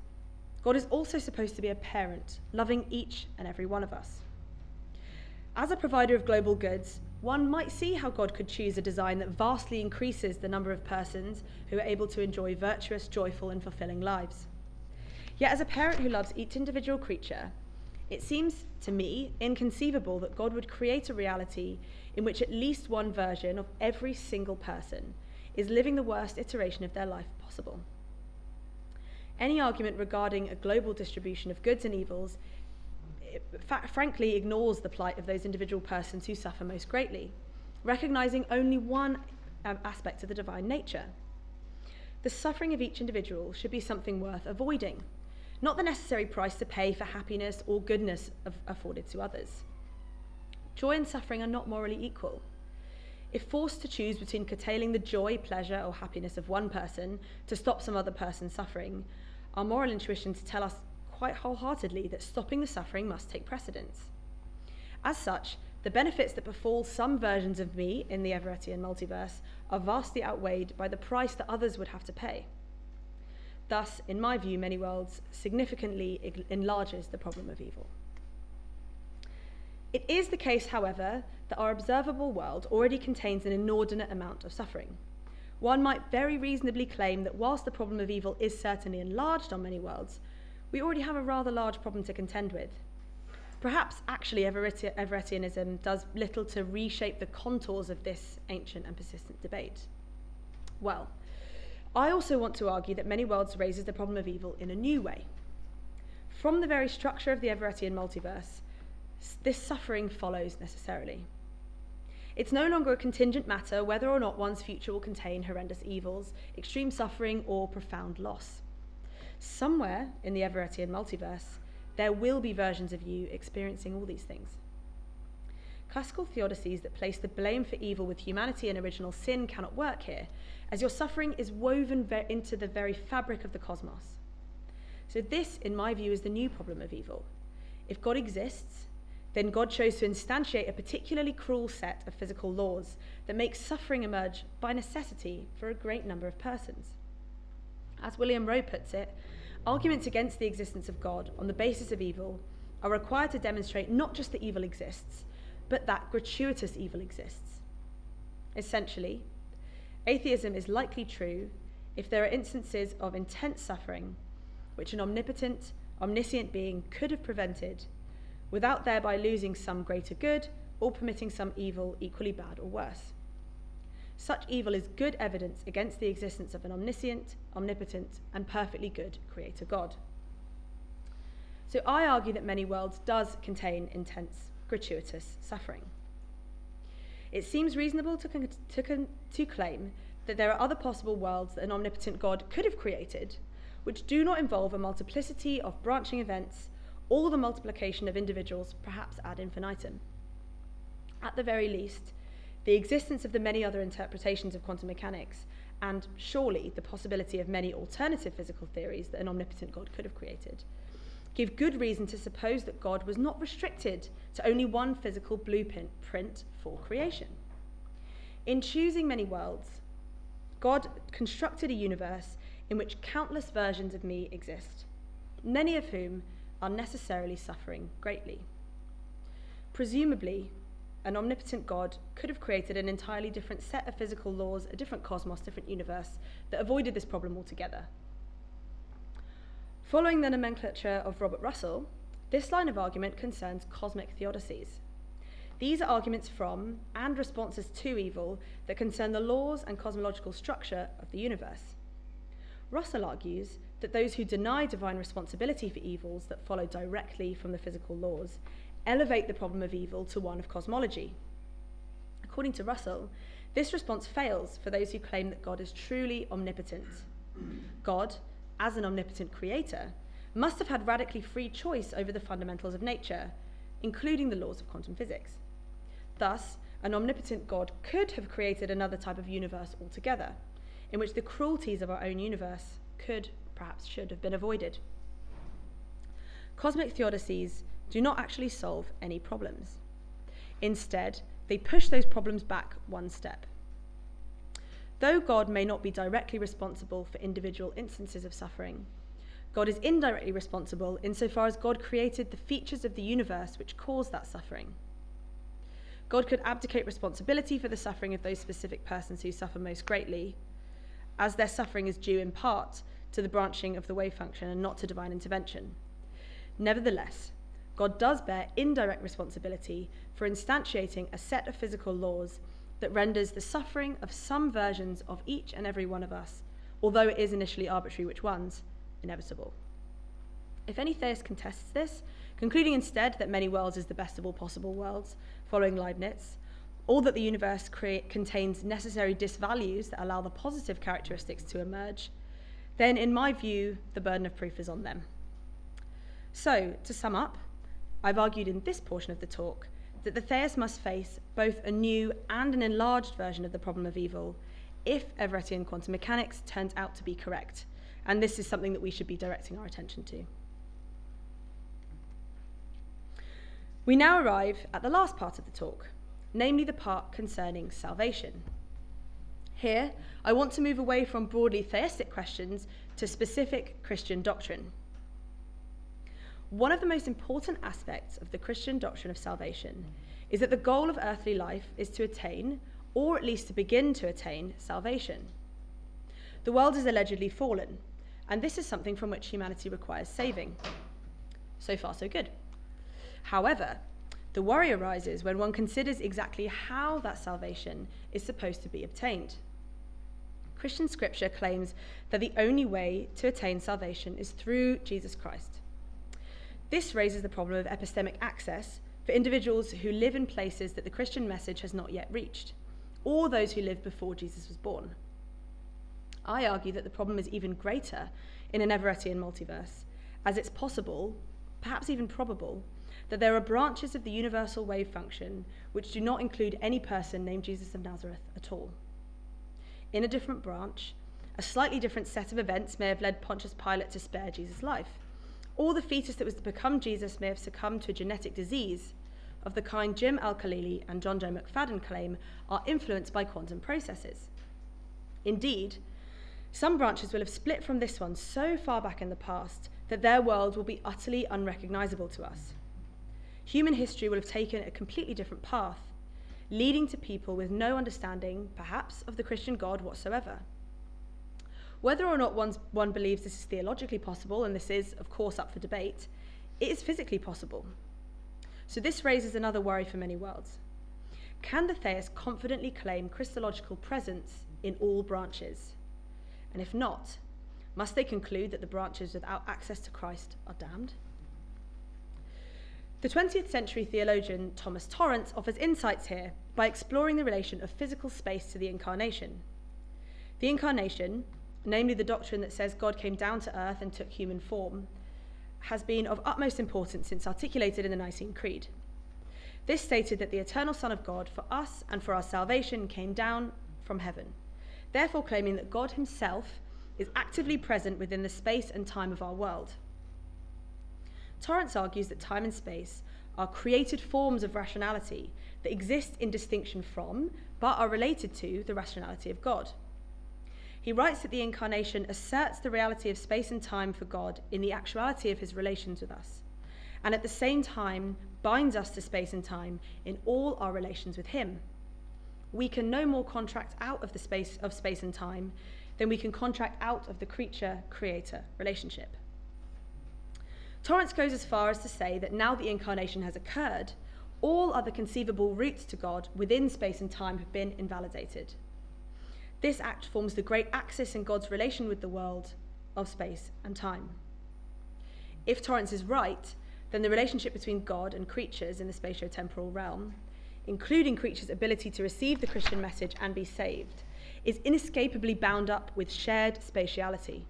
God is also supposed to be a parent, loving each and every one of us. As a provider of global goods, one might see how God could choose a design that vastly increases the number of persons who are able to enjoy virtuous, joyful, and fulfilling lives. Yet as a parent who loves each individual creature, it seems to me inconceivable that God would create a reality in which at least one version of every single person is living the worst iteration of their life possible. Any argument regarding a global distribution of goods and evils frankly ignores the plight of those individual persons who suffer most greatly, recognizing only one aspect of the divine nature. The suffering of each individual should be something worth avoiding, not the necessary price to pay for happiness or goodness afforded to others. Joy and suffering are not morally equal. If forced to choose between curtailing the joy, pleasure, or happiness of one person to stop some other person's suffering, our moral intuitions tell us quite wholeheartedly that stopping the suffering must take precedence. As such, the benefits that befall some versions of me in the Everettian multiverse are vastly outweighed by the price that others would have to pay. Thus, in my view, many worlds significantly enlarges the problem of evil. It is the case, however, that our observable world already contains an inordinate amount of suffering. One might very reasonably claim that whilst the problem of evil is certainly enlarged on many worlds, we already have a rather large problem to contend with. Perhaps actually Everettianism does little to reshape the contours of this ancient and persistent debate. Well, I also want to argue that many worlds raises the problem of evil in a new way. From the very structure of the Everettian multiverse, this suffering follows necessarily. It's no longer a contingent matter whether or not one's future will contain horrendous evils, extreme suffering, or profound loss. Somewhere in the Everettian multiverse, there will be versions of you experiencing all these things. Classical theodicies that place the blame for evil with humanity and original sin cannot work here, as your suffering is woven into the very fabric of the cosmos. So this, in my view, is the new problem of evil. If God exists, then God chose to instantiate a particularly cruel set of physical laws that make suffering emerge by necessity for a great number of persons. As William Rowe puts it, arguments against the existence of God on the basis of evil are required to demonstrate not just that evil exists, but that gratuitous evil exists. Essentially, atheism is likely true if there are instances of intense suffering which an omnipotent, omniscient being could have prevented without thereby losing some greater good or permitting some evil equally bad or worse. Such evil is good evidence against the existence of an omniscient, omnipotent, and perfectly good creator God. So I argue that many worlds does contain intense, gratuitous suffering. It seems reasonable to claim that there are other possible worlds that an omnipotent God could have created, which do not involve a multiplicity of branching events or the multiplication of individuals, perhaps ad infinitum. At the very least, the existence of the many other interpretations of quantum mechanics, and surely the possibility of many alternative physical theories that an omnipotent God could have created, give good reason to suppose that God was not restricted to only one physical blueprint for creation. In choosing many worlds, God constructed a universe in which countless versions of me exist, many of whom are necessarily suffering greatly. Presumably, an omnipotent God could have created an entirely different set of physical laws, a different cosmos, different universe, that avoided this problem altogether. Following the nomenclature of Robert Russell, this line of argument concerns cosmic theodicies. These are arguments from and responses to evil that concern the laws and cosmological structure of the universe. Russell argues that those who deny divine responsibility for evils that follow directly from the physical laws elevate the problem of evil to one of cosmology. According to Russell, this response fails for those who claim that God is truly omnipotent. God, as an omnipotent creator, must have had radically free choice over the fundamentals of nature, including the laws of quantum physics. Thus, an omnipotent God could have created another type of universe altogether, in which the cruelties of our own universe could, perhaps should have been avoided. Cosmic theodicies do not actually solve any problems. Instead, they push those problems back one step. Though God may not be directly responsible for individual instances of suffering, God is indirectly responsible insofar as God created the features of the universe which cause that suffering. God could abdicate responsibility for the suffering of those specific persons who suffer most greatly, as their suffering is due in part to the branching of the wave function and not to divine intervention. Nevertheless, God does bear indirect responsibility for instantiating a set of physical laws that renders the suffering of some versions of each and every one of us, although it is initially arbitrary which ones, inevitable. If any theist contests this, concluding instead that many worlds is the best of all possible worlds, following Leibniz, or that the universe contains necessary disvalues that allow the positive characteristics to emerge, then in my view, the burden of proof is on them. So, to sum up, I've argued in this portion of the talk that the theist must face both a new and an enlarged version of the problem of evil if Everettian quantum mechanics turns out to be correct, and this is something that we should be directing our attention to. We now arrive at the last part of the talk, namely the part concerning salvation. Here, I want to move away from broadly theistic questions to specific Christian doctrine. One of the most important aspects of the Christian doctrine of salvation is that the goal of earthly life is to attain, or at least to begin to attain, salvation. The world is allegedly fallen, and this is something from which humanity requires saving. So far, so good. However, the worry arises when one considers exactly how that salvation is supposed to be obtained. Christian scripture claims that the only way to attain salvation is through Jesus Christ. This raises the problem of epistemic access for individuals who live in places that the Christian message has not yet reached, or those who lived before Jesus was born. I argue that the problem is even greater in an Everettian multiverse, as it's possible, perhaps even probable, that there are branches of the universal wave function which do not include any person named Jesus of Nazareth at all. In a different branch, a slightly different set of events may have led Pontius Pilate to spare Jesus' life, or the fetus that was to become Jesus may have succumbed to a genetic disease of the kind Jim Al-Khalili and John Joe McFadden claim are influenced by quantum processes. Indeed, some branches will have split from this one so far back in the past that their world will be utterly unrecognizable to us. Human history will have taken a completely different path, leading to people with no understanding, perhaps, of the Christian God whatsoever. Whether or not one believes this is theologically possible, and this is, of course, up for debate, it is physically possible. So this raises another worry for many worlds. Can the theist confidently claim Christological presence in all branches? And if not, must they conclude that the branches without access to Christ are damned? The 20th century theologian Thomas Torrance offers insights here by exploring the relation of physical space to the incarnation. The incarnation, namely the doctrine that says God came down to earth and took human form, has been of utmost importance since articulated in the Nicene Creed. This stated that the eternal Son of God for us and for our salvation came down from heaven, therefore claiming that God himself is actively present within the space and time of our world. Torrance argues that time and space are created forms of rationality that exist in distinction from, but are related to, the rationality of God. He writes that the incarnation asserts the reality of space and time for God in the actuality of his relations with us, and at the same time binds us to space and time in all our relations with him. We can no more contract out of the space and time than we can contract out of the creature-creator relationship. Torrance goes as far as to say that now the incarnation has occurred, all other conceivable routes to God within space and time have been invalidated. This act forms the great axis in God's relation with the world of space and time. If Torrance is right, then the relationship between God and creatures in the spatio-temporal realm, including creatures' ability to receive the Christian message and be saved, is inescapably bound up with shared spatiality.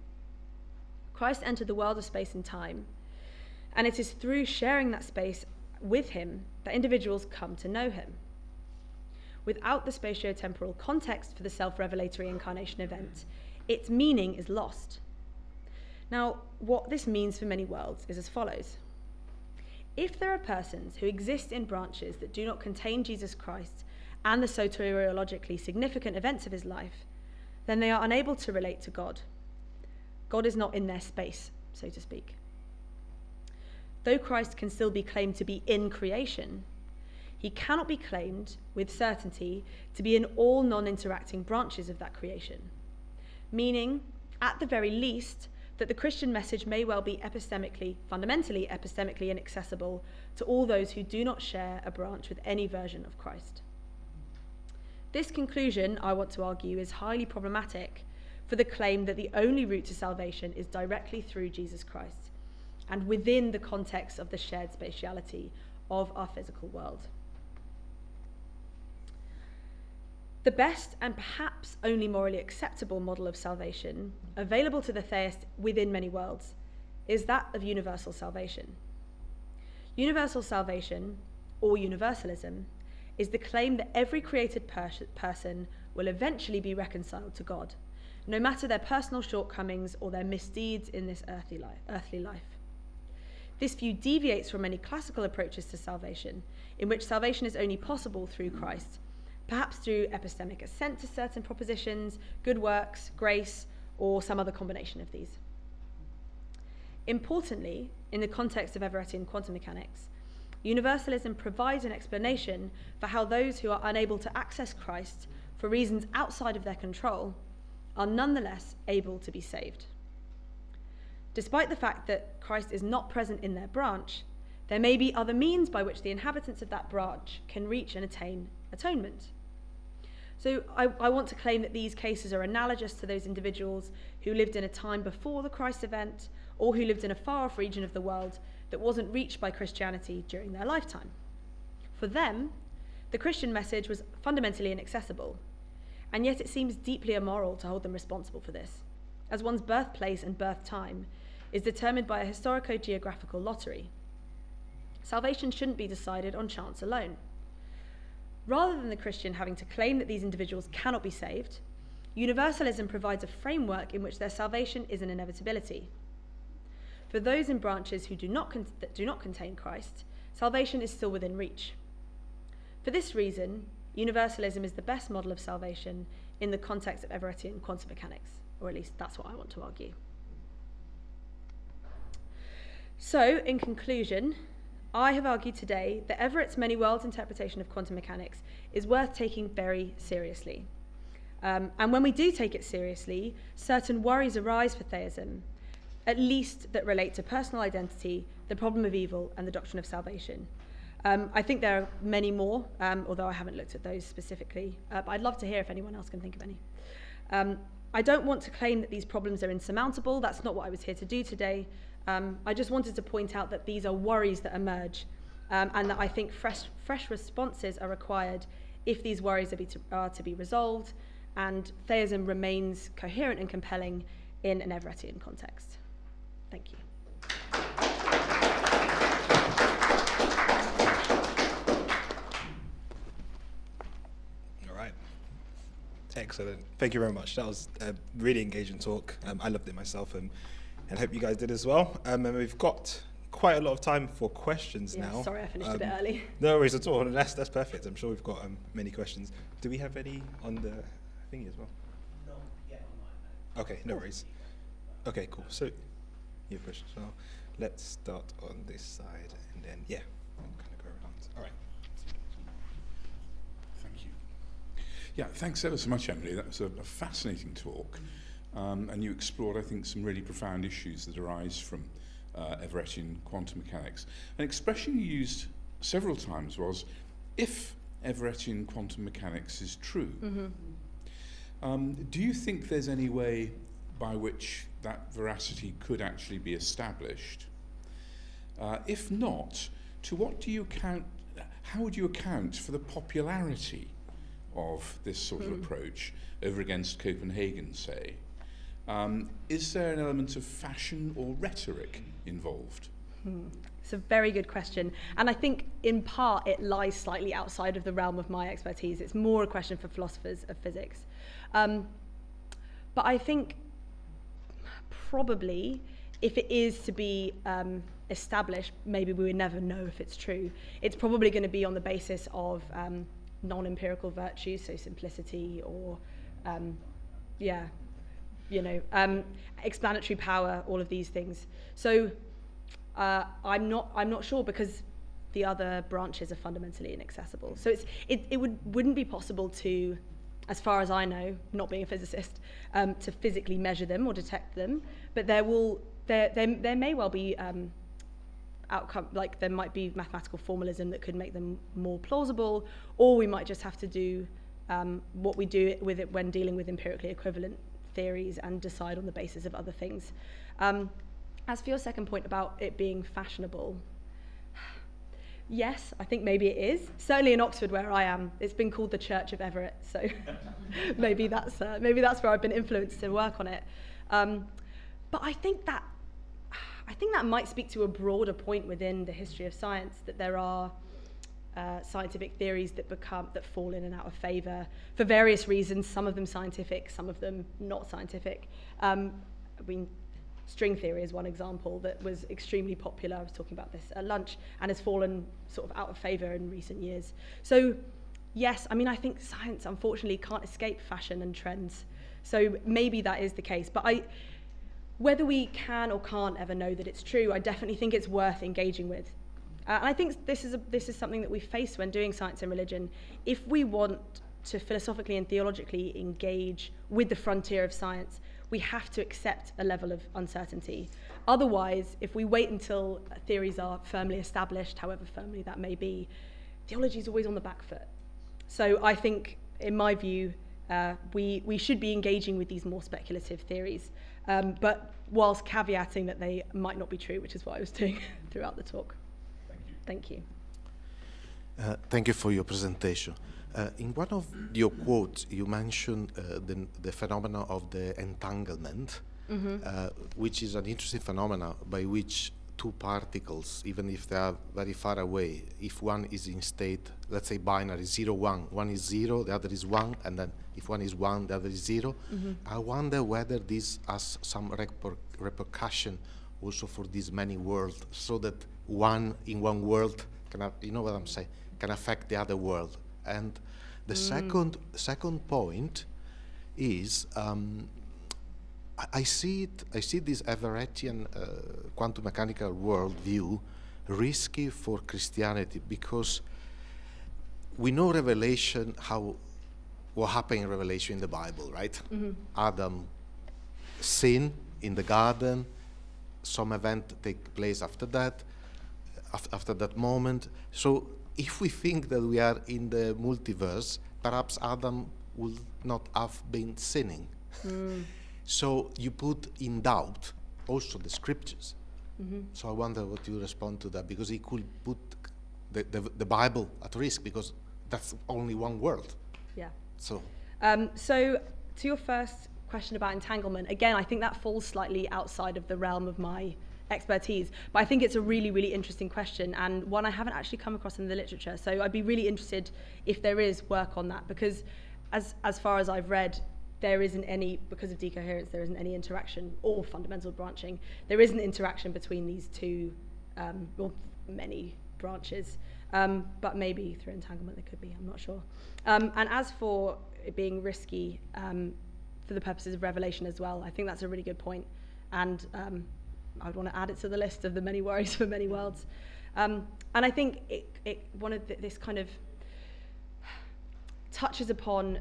Christ entered the world of space and time, and it is through sharing that space with him that individuals come to know him. Without the spatio-temporal context for the self-revelatory incarnation event, its meaning is lost. Now, what this means for many worlds is as follows. If there are persons who exist in branches that do not contain Jesus Christ and the soteriologically significant events of his life, then they are unable to relate to God. God is not in their space, so to speak. Though Christ can still be claimed to be in creation, he cannot be claimed with certainty to be in all non-interacting branches of that creation, meaning, at the very least, that the Christian message may well be fundamentally epistemically inaccessible to all those who do not share a branch with any version of Christ. This conclusion, I want to argue, is highly problematic for the claim that the only route to salvation is directly through Jesus Christ, and within the context of the shared spatiality of our physical world. The best and perhaps only morally acceptable model of salvation available to the theist within many worlds is that of universal salvation. Universal salvation, or universalism, is the claim that every created person will eventually be reconciled to God, no matter their personal shortcomings or their misdeeds in this earthly life. This view deviates from many classical approaches to salvation, in which salvation is only possible through Christ, perhaps through epistemic assent to certain propositions, good works, grace, or some other combination of these. Importantly, in the context of Everettian quantum mechanics, universalism provides an explanation for how those who are unable to access Christ for reasons outside of their control are nonetheless able to be saved. despite the fact that Christ is not present in their branch, there may be other means by which the inhabitants of that branch can reach and attain atonement. So I want to claim that these cases are analogous to those individuals who lived in a time before the Christ event, or who lived in a far-off region of the world that wasn't reached by Christianity during their lifetime. For them, the Christian message was fundamentally inaccessible, and yet it seems deeply immoral to hold them responsible for this, as one's birthplace and birth time is determined by a historico-geographical lottery. Salvation shouldn't be decided on chance alone. Rather than the Christian having to claim that these individuals cannot be saved, universalism provides a framework in which their salvation is an inevitability. For those in branches who do not contain Christ, salvation is still within reach. For this reason, universalism is the best model of salvation in the context of Everettian quantum mechanics, or at least that's what I want to argue. So, in conclusion, I have argued today that Everett's many worlds interpretation of quantum mechanics is worth taking very seriously. And when we do take it seriously, certain worries arise for theism, at least that relate to personal identity, the problem of evil, and the doctrine of salvation. I think there are many more, although I haven't looked at those specifically, but I'd love to hear if anyone else can think of any. I don't want to claim that these problems are insurmountable. That's not what I was here to do today. I just wanted to point out that these are worries that emerge, and that I think fresh responses are required if these worries are to be resolved, and theism remains coherent and compelling in an Everettian context. Thank you. All right. Excellent. Thank you very much. That was a really engaging talk. I loved it myself, and hope you guys did as well. And we've got quite a lot of time for questions now. Sorry, I finished a bit early. No worries at all. That's perfect. I'm sure we've got many questions. Do we have any on the thingy as well? No, yeah, online. Okay, no worries. Okay, cool. So, you have questions as well. Let's start on this side, and then we'll kind of go around. All right. Thank you. Yeah, thanks ever so much, Emily. That was a fascinating talk. And you explored, I think, some really profound issues that arise from Everettian quantum mechanics. An expression you used several times was, if Everettian quantum mechanics is true. Mm-hmm. Do you think there's any way by which that veracity could actually be established? If not, to what do you account, how would you account for the popularity of this sort of approach over against Copenhagen, say? Is there an element of fashion or rhetoric involved? It's a very good question. And I think in part it lies slightly outside of the realm of my expertise. It's more a question for philosophers of physics. But I think probably if it is to be established, maybe we would never know if it's true. It's probably going to be on the basis of non-empirical virtues, so simplicity or explanatory power, all of these things. So I'm not sure, because the other branches are fundamentally inaccessible. So it wouldn't be possible to, as far as I know, not being a physicist, to physically measure them or detect them. But there may well be outcome, like there might be mathematical formalism that could make them more plausible, or we might just have to do what we do with it when dealing with empirically equivalent theories and decide on the basis of other things. As for your second point about it being fashionable, yes, I think maybe it is. Certainly in Oxford, where I am, it's been called the Church of Everett, so maybe that's where I've been influenced to work on it. But I think that might speak to a broader point within the history of science, that there are scientific theories that fall in and out of favour for various reasons. Some of them scientific, some of them not scientific. String theory is one example that was extremely popular. I was talking about this at lunch, and has fallen sort of out of favour in recent years. So yes, I think science unfortunately can't escape fashion and trends. So maybe that is the case. But whether we can or can't ever know that it's true, I definitely think it's worth engaging with. And I think this is something that we face when doing science and religion. If we want to philosophically and theologically engage with the frontier of science, we have to accept a level of uncertainty. Otherwise, if we wait until theories are firmly established, however firmly that may be, theology is always on the back foot. So I think, in my view, we should be engaging with these more speculative theories, but whilst caveating that they might not be true, which is what I was doing throughout the talk. Thank you. Thank you for your presentation. In one of your quotes, you mentioned the phenomena of the entanglement, which is an interesting phenomena by which two particles, even if they are very far away, if one is in state, let's say binary, 0, 1, one is 0, the other is 1, and then if one is 1, the other is 0. I wonder whether this has some repercussion also for these many worlds, so that one in one world can, you know what I'm saying, can affect the other world. And the second point is, I see this Everettian quantum mechanical worldview risky for Christianity, because we know Revelation, what happened in Revelation in the Bible, right? Adam sin in the garden, some event take place after that moment. So if we think that we are in the multiverse, perhaps Adam would not have been sinning. So you put in doubt also the scriptures. So I wonder what you respond to that, because he could put the Bible at risk, because that's only one world. Yeah. So to your first question about entanglement, again, I think that falls slightly outside of the realm of my expertise, but I think it's a really, really interesting question, and one I haven't actually come across in the literature. So I'd be really interested if there is work on that, because as far as I've read, there isn't any, because of decoherence, there isn't any interaction, or fundamental branching. There isn't interaction between these two, or many branches, but maybe through entanglement there could be, I'm not sure. And as for it being risky for the purposes of Revelation as well, I think that's a really good point, and I would want to add it to the list of the many worries for many worlds. And I think this kind of touches upon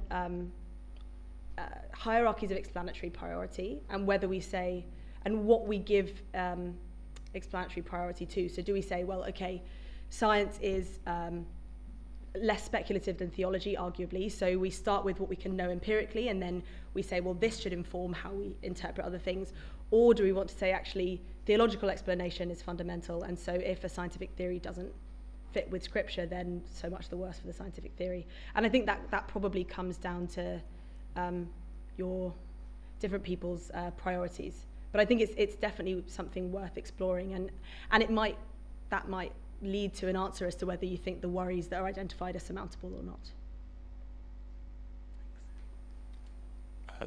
hierarchies of explanatory priority, and whether we say, and what we give explanatory priority to. So do we say, well, okay, science is less speculative than theology, arguably, so we start with what we can know empirically, and then we say, well, this should inform how we interpret other things? Or do we want to say, actually, theological explanation is fundamental, and so if a scientific theory doesn't fit with scripture, then so much the worse for the scientific theory? And I think that probably comes down to your different people's priorities. But I think it's definitely something worth exploring, and that might lead to an answer as to whether you think the worries that are identified are surmountable or not.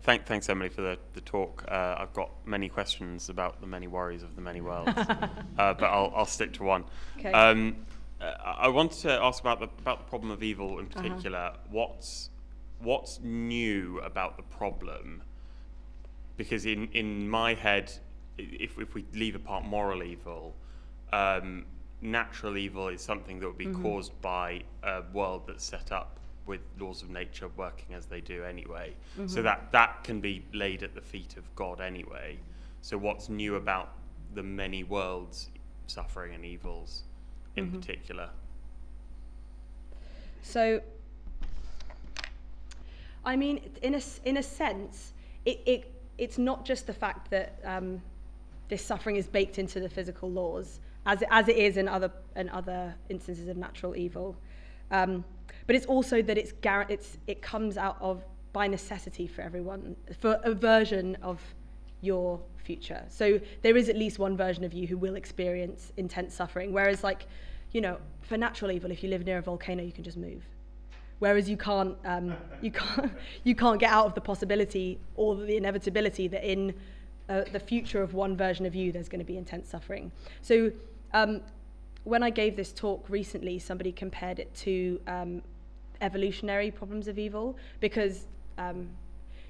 Thanks, Emily, for the talk. I've got many questions about the many worries of the many worlds, but I'll stick to one. Okay. I wanted to ask about the problem of evil in particular. What's new about the problem? Because in my head, if we leave apart moral evil, natural evil is something that would be caused by a world that's set up with laws of nature working as they do anyway. So that can be laid at the feet of God anyway. So what's new about the many worlds, suffering and evils in particular? So, I mean, in a sense, it's not just the fact that this suffering is baked into the physical laws, as it is in other instances of natural evil, but it's also that it comes out of, by necessity for everyone, for a version of your future. So there is at least one version of you who will experience intense suffering, whereas, like, you know, for natural evil, if you live near a volcano, you can just move. Whereas you can't get out of the possibility or the inevitability that in the future of one version of you, there's going to be intense suffering. So when I gave this talk recently, somebody compared it to evolutionary problems of evil, because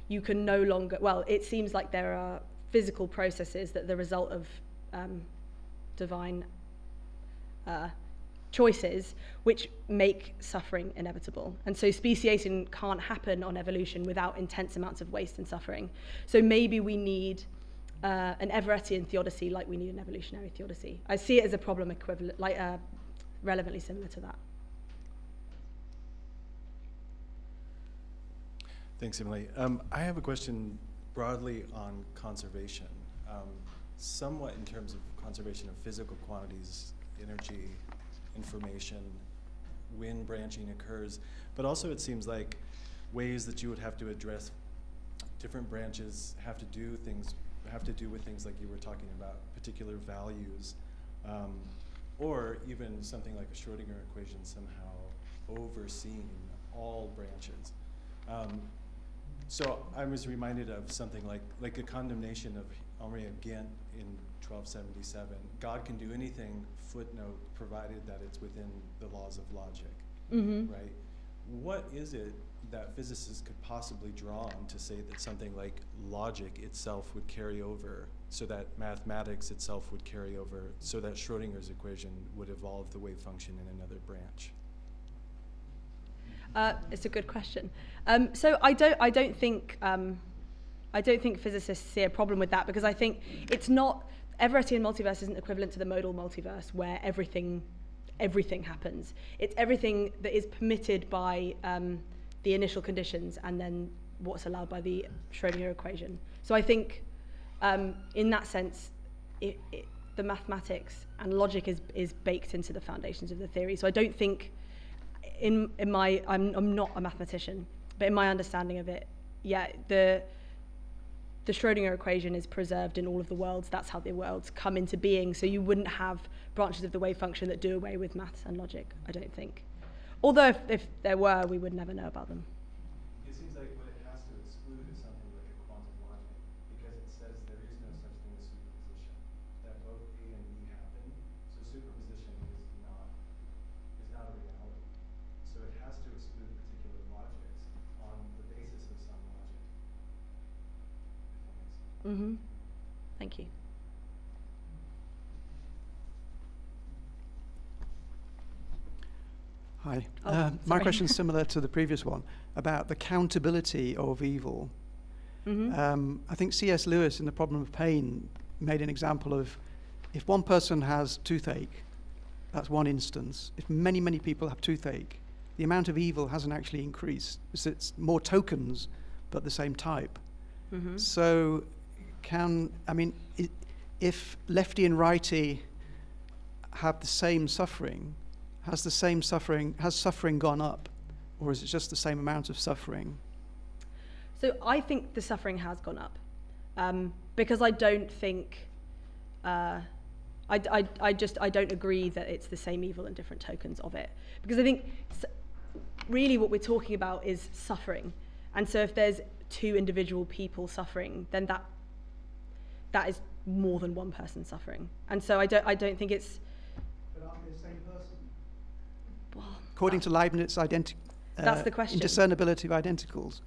you can no longer, well, it seems like there are physical processes that the result of divine choices which make suffering inevitable. And so speciation can't happen on evolution without intense amounts of waste and suffering. So maybe we need an Everettian theodicy like we need an evolutionary theodicy. I see it as a problem equivalent, like relevantly similar to that. Thanks, Emily. I have a question broadly on conservation, somewhat in terms of conservation of physical quantities, energy, information, when branching occurs, but also it seems like ways that you would have to address different branches have to do with things like you were talking about, particular values, or even something like a Schrödinger equation somehow overseeing all branches. So I was reminded of something like a condemnation of Henri of Ghent in 1277. God can do anything, footnote, provided that it's within the laws of logic, right? What is it that physicists could possibly draw on to say that something like logic itself would carry over, so that mathematics itself would carry over, so that Schrödinger's equation would evolve the wave function in another branch? It's a good question. So I don't think physicists see a problem with that, because I think it's not, Everettian multiverse isn't equivalent to the modal multiverse where everything happens. It's everything that is permitted by the initial conditions and then what's allowed by the Schrödinger equation. So I think in that sense, the mathematics and logic is baked into the foundations of the theory. So I don't think I'm not a mathematician, but in my understanding of it, yeah, the Schrödinger equation is preserved in all of the worlds. That's how the worlds come into being. So you wouldn't have branches of the wave function that do away with maths and logic, I don't think. Although if there were, we would never know about them. It seems like what it has to exclude is something like a quantum logic, because it says there is no such thing as superposition, that both A and B happen. So superposition is not a reality. So it has to exclude particular logics on the basis of some logic. Thank you. Hi. sorry. My question is similar to the previous one about the countability of evil. I think C.S. Lewis in The Problem of Pain made an example of, if one person has toothache, that's one instance. If many, many people have toothache, the amount of evil hasn't actually increased. It's more tokens, but the same type. So if lefty and righty have the same suffering, has suffering gone up, or is it just the same amount of suffering? So I think the suffering has gone up, because I don't think, I don't agree that it's the same evil and different tokens of it. Because I think really what we're talking about is suffering. And so if there's two individual people suffering, then that is more than one person suffering. And so I don't think it's... But aren't they the same person? Well, According to Leibniz, that's the question. Indiscernibility of identicals.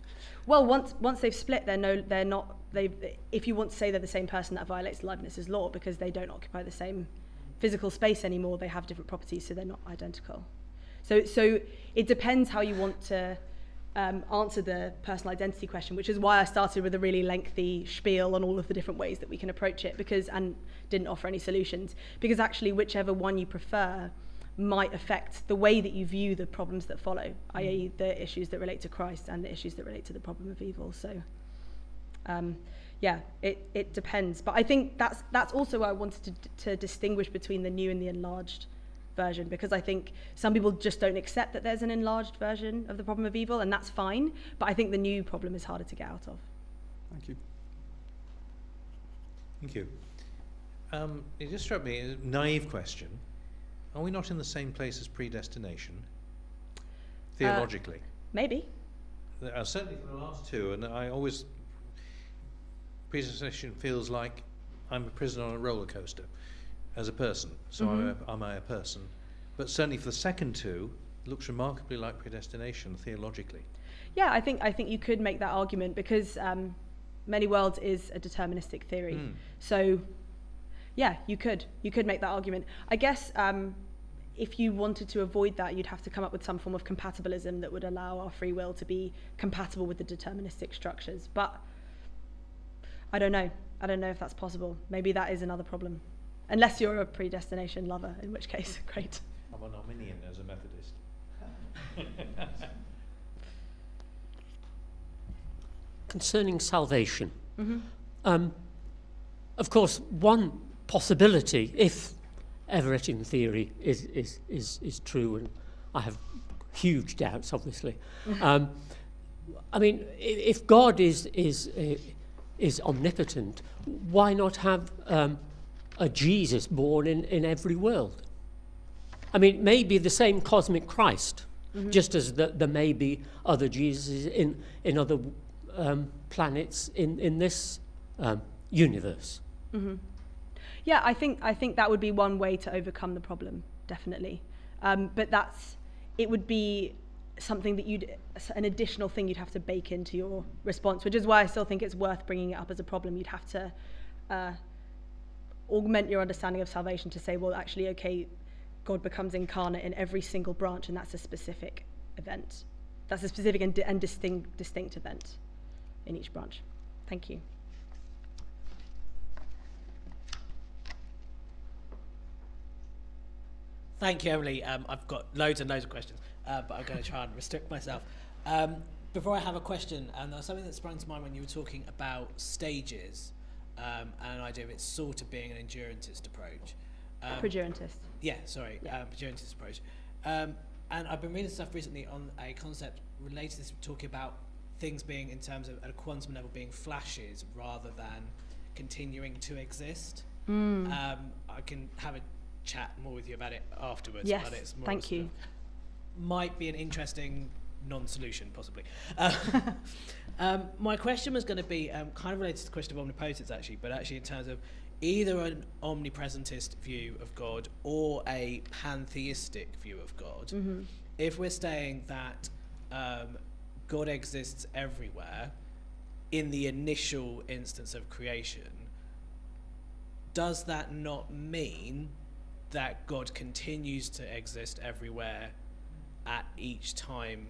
Well, once they've split, they're not. If you want to say they're the same person, that violates Leibniz's law, because they don't occupy the same physical space anymore. They have different properties, so they're not identical. So it depends how you want to answer the personal identity question, which is why I started with a really lengthy spiel on all of the different ways that we can approach it, and didn't offer any solutions, because actually whichever one you prefer might affect the way that you view the problems that follow, i.e. the issues that relate to Christ and the issues that relate to the problem of evil. So it depends. But I think that's also why I wanted to distinguish between the new and the enlarged version, because I think some people just don't accept that there's an enlarged version of the problem of evil, and that's fine, but I think the new problem is harder to get out of. Thank you. Thank you. It just struck me, a naive question. Are we not in the same place as predestination, theologically? Maybe. Certainly for the last two, and predestination feels like I'm a prisoner on a roller coaster as a person, so am I a person? But certainly for the second two, it looks remarkably like predestination theologically. Yeah, I think you could make that argument, because many worlds is a deterministic theory. So yeah, you could make that argument. I guess if you wanted to avoid that, you'd have to come up with some form of compatibilism that would allow our free will to be compatible with the deterministic structures. But I don't know. I don't know if that's possible. Maybe that is another problem. Unless you're a predestination lover, in which case, great. I'm an Arminian as a Methodist. Concerning salvation, of course, one possibility, if Everettian theory is true, and I have huge doubts, obviously. I mean, if God is omnipotent, why not have a Jesus born in every world? I mean, maybe the same cosmic Christ, just as there may be other Jesuses in other planets in this universe. Yeah, I think that would be one way to overcome the problem, definitely. But it would be something that an additional thing you'd have to bake into your response, which is why I still think it's worth bringing it up as a problem. You'd have to augment your understanding of salvation to say, well, actually, okay, God becomes incarnate in every single branch, and that's a specific event. That's a specific and distinct event in each branch. Thank you. Thank you, Emily. I've got loads and loads of questions, but I'm going to try and restrict myself. Before I have a question, there was something that sprung to mind when you were talking about stages, and an idea of it sort of being an endurantist approach. Predurantist. Yeah, sorry, predurantist approach. And I've been reading stuff recently on a concept related to this, talking about things being, in terms of at a quantum level, being flashes rather than continuing to exist. I can have a chat more with you about it afterwards. Yes, but it's more thank you. Might be an interesting non-solution, possibly. My question was going to be kind of related to the question of omnipotence, actually, but actually in terms of either an omnipresentist view of God or a pantheistic view of God. If we're saying that God exists everywhere in the initial instance of creation, does that not mean that God continues to exist everywhere at each time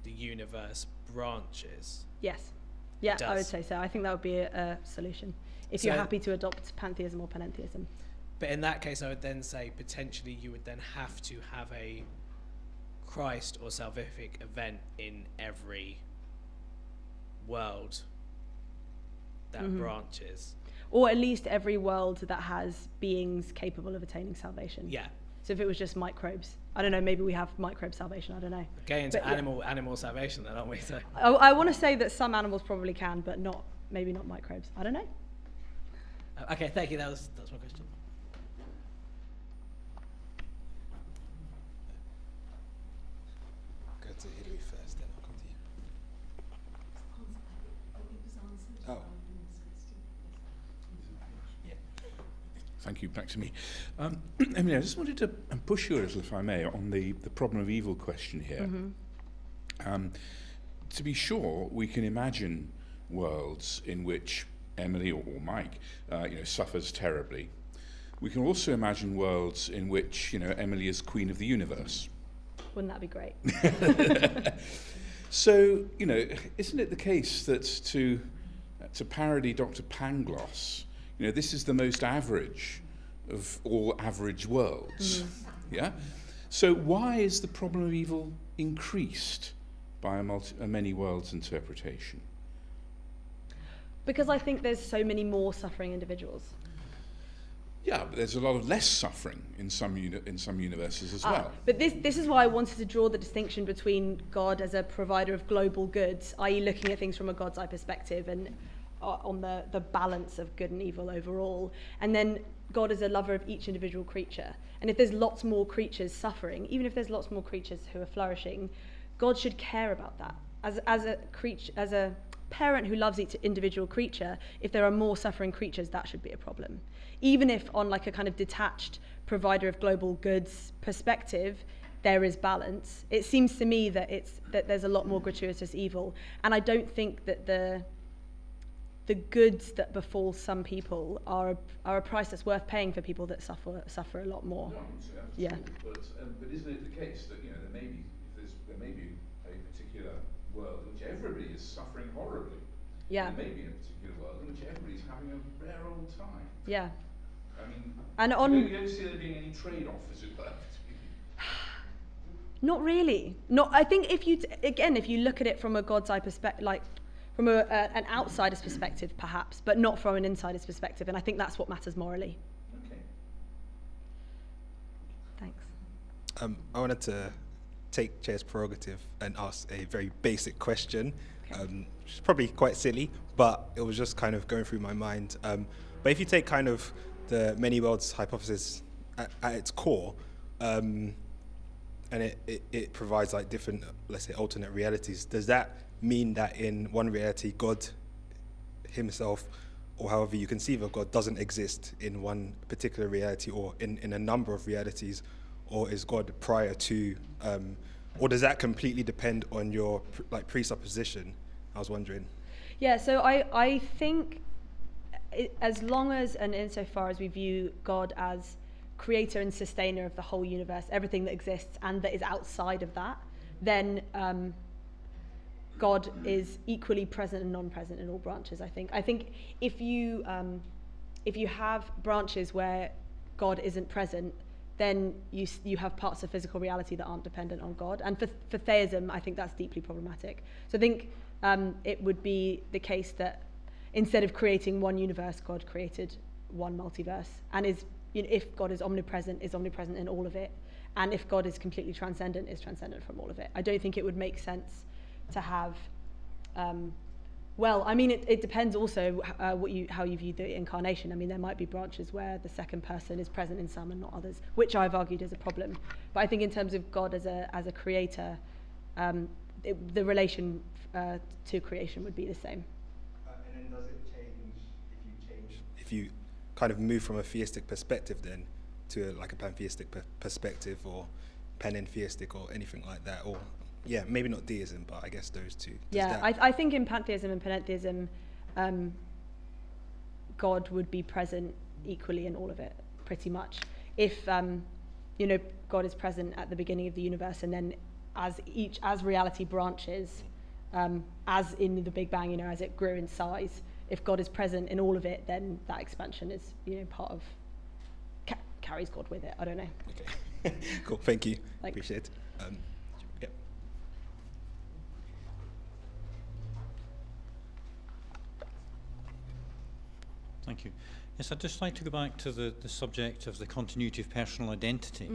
the universe branches? Yes. Yeah, I would say so. I think that would be a solution, if you're happy to adopt pantheism or panentheism. But in that case, I would then say potentially you would then have to have a Christ or salvific event in every world that branches. Or at least every world that has beings capable of attaining salvation. Yeah. So if it was just microbes, I don't know, maybe we have microbe salvation, I don't know. Getting into animal salvation then, aren't we? So. I want to say that some animals probably can, but maybe not microbes. I don't know. Okay, thank you, that's my question. Go to Hilary first, then I'll come to you. Oh. Thank you. Back to me. Emily, I just wanted to push you a little, if I may, on the problem of evil question here. To be sure, we can imagine worlds in which Emily or Mike, suffers terribly. We can also imagine worlds in which, Emily is queen of the universe. Wouldn't that be great? So, isn't it the case that to parody Dr. Pangloss, this is the most average of all average worlds. Yeah? So why is the problem of evil increased by a many worlds interpretation? Because I think there's so many more suffering individuals. Yeah, but there's a lot of less suffering in some universes as well. But this is why I wanted to draw the distinction between God as a provider of global goods, i.e. looking at things from a God's eye perspective and on the balance of good and evil overall, and then God is a lover of each individual creature. And if there's lots more creatures suffering, even if there's lots more creatures who are flourishing, God should care about that. As a parent who loves each individual creature, if there are more suffering creatures, that should be a problem. Even if on like a kind of detached provider of global goods perspective, there is balance, it seems to me that there's a lot more gratuitous evil. And I don't think that the goods that befall some people are a price that's worth paying for people that suffer a lot more. No, I wouldn't say that at Yeah. all. But isn't it the case that there may be a particular world in which everybody is suffering horribly? Yeah. There may be a particular world in which everybody's having a rare old time. Yeah. I mean, And you don't see there being any trade-off, as it were. Not really. I think if you look at it from a God's eye perspective, like from an outsider's perspective, perhaps, but not from an insider's perspective, and I think that's what matters morally. Okay. Thanks. I wanted to take Chair's prerogative and ask a very basic question. Okay. Which is probably quite silly, but it was just kind of going through my mind. But if you take kind of the many worlds hypothesis at its core, and it provides like different, let's say, alternate realities, does that mean that in one reality, God himself, or however you conceive of God, doesn't exist in one particular reality or in a number of realities? Or is God prior to, or does that completely depend on your presupposition? I was wondering. Yeah, so I think as long as and insofar as we view God as creator and sustainer of the whole universe, everything that exists and that is outside of that, then God is equally present and non-present in all branches, I think. I think if you have branches where God isn't present, then you have parts of physical reality that aren't dependent on God. And for theism, I think that's deeply problematic. So I think it would be the case that instead of creating one universe, God created one multiverse. And if God is omnipresent in all of it. And if God is completely transcendent, is transcendent from all of it. I don't think it would make sense to have, it depends also how you view the incarnation. I mean, there might be branches where the second person is present in some and not others, which I've argued is a problem. But I think in terms of God as a creator, the relation to creation would be the same. And then does it change if you kind of move from a theistic perspective then to like a pantheistic perspective, or panentheistic, or anything like that? Or maybe not deism, but I guess those two. I think in pantheism and panentheism, God would be present equally in all of it, pretty much. If God is present at the beginning of the universe, and then as reality branches, as in the Big Bang, as it grew in size, if God is present in all of it, then that expansion is part of carries God with it. I don't know. Okay. Cool. Thank you. Thanks. Appreciate it. Yeah. Thank you. Yes, I'd just like to go back to the subject of the continuity of personal identity.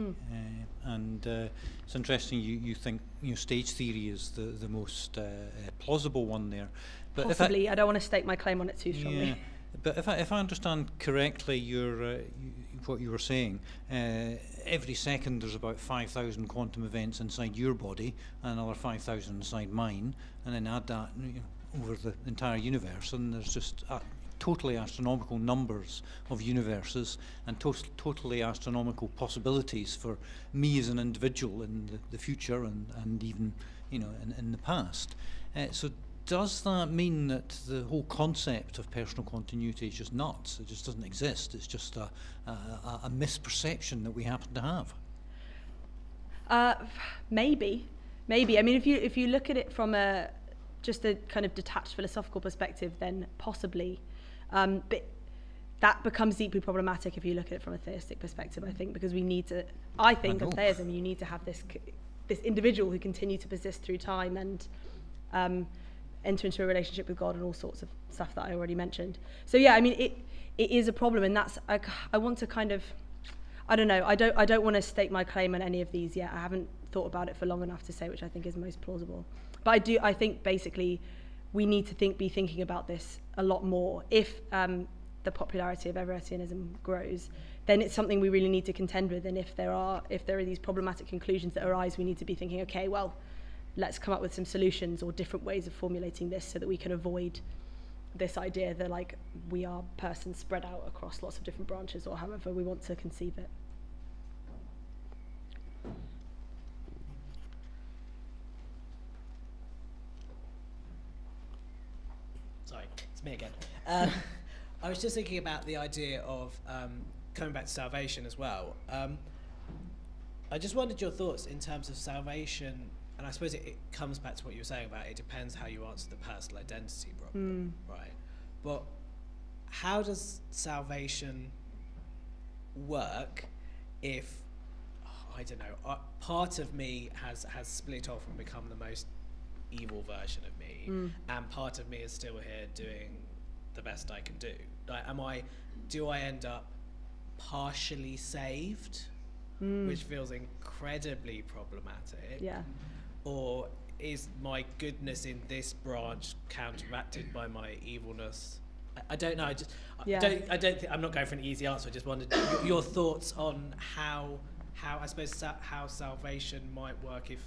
It's interesting you think stage theory is the most plausible one there. But possibly. I don't want to stake my claim on it too strongly. Yeah, but if I understand correctly, what you were saying, every second there's about 5,000 quantum events inside your body, and another 5,000 inside mine, and then add that over the entire universe, and there's just totally astronomical numbers of universes and totally astronomical possibilities for me as an individual in the future and even in the past. So does that mean that the whole concept of personal continuity is just nuts? It just doesn't exist. It's just a misperception that we happen to have. Maybe. I mean, if you look at it from just a kind of detached philosophical perspective, then possibly. But that becomes deeply problematic if you look at it from a theistic perspective, I think, because we need to, I think of theism, you need to have this individual who continue to persist through time and enter into a relationship with God and all sorts of stuff that I already mentioned. So yeah, I mean, it is a problem, and that's, I want to kind of, I don't know, I don't want to stake my claim on any of these yet. I haven't thought about it for long enough to say which I think is most plausible. But I think basically we need to be thinking about this a lot more. If the popularity of Everettianism grows, then it's something we really need to contend with. And if there are these problematic conclusions that arise, we need to be thinking, okay, well, let's come up with some solutions or different ways of formulating this so that we can avoid this idea that we are persons spread out across lots of different branches, or however we want to conceive it. It's me again. I was just thinking about the idea of coming back to salvation as well. I just wondered your thoughts in terms of salvation, and I suppose it comes back to what you were saying about it depends how you answer the personal identity problem, right? But how does salvation work if, I don't know, part of me has split off and become the most evil version of me, and part of me is still here doing the best I can do? Like, do I end up partially saved, which feels incredibly problematic? Yeah. Or is my goodness in this branch counteracted by my evilness? I don't know. I don't think, I'm not going for an easy answer. I just wondered your thoughts on how I suppose how salvation might work if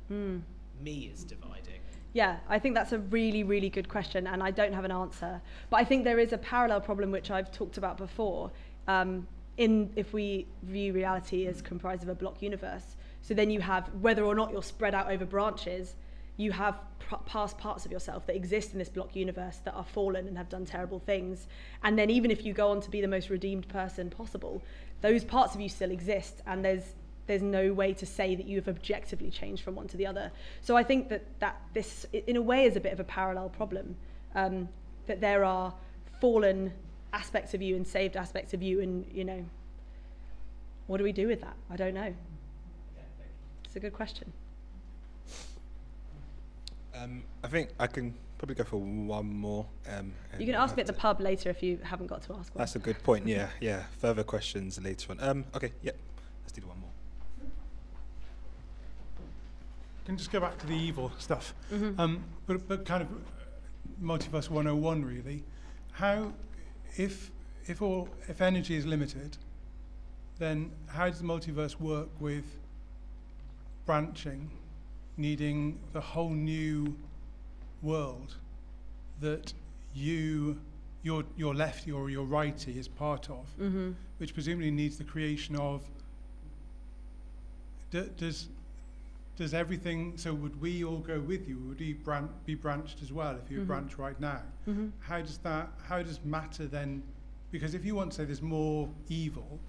me is dividing. Yeah, I think that's a really, really good question, and I don't have an answer. But I think there is a parallel problem which I've talked about before. If we view reality as comprised of a block universe, so then you have, whether or not you're spread out over branches, you have past parts of yourself that exist in this block universe that are fallen and have done terrible things. And then even if you go on to be the most redeemed person possible, those parts of you still exist, and there's no way to say that you have objectively changed from one to the other. So I think that this, in a way, is a bit of a parallel problem, that there are fallen aspects of you and saved aspects of you, and, you know, what do we do with that? I don't know. It's a good question. I think I can probably go for one more. You can ask me at the pub later if you haven't got to ask one. That's a good point, yeah. Further questions later on. Okay, yep, let's do one more. Can just go back to the evil stuff, but kind of Multiverse 101 really. How, if energy is limited, then how does the multiverse work with branching, needing the whole new world that your lefty or your righty is part of, which presumably needs the creation of. Does everything? So would we all go with you? Would we be branched as well if you're branched right now? How does matter then? Because if you want to say there's more evil,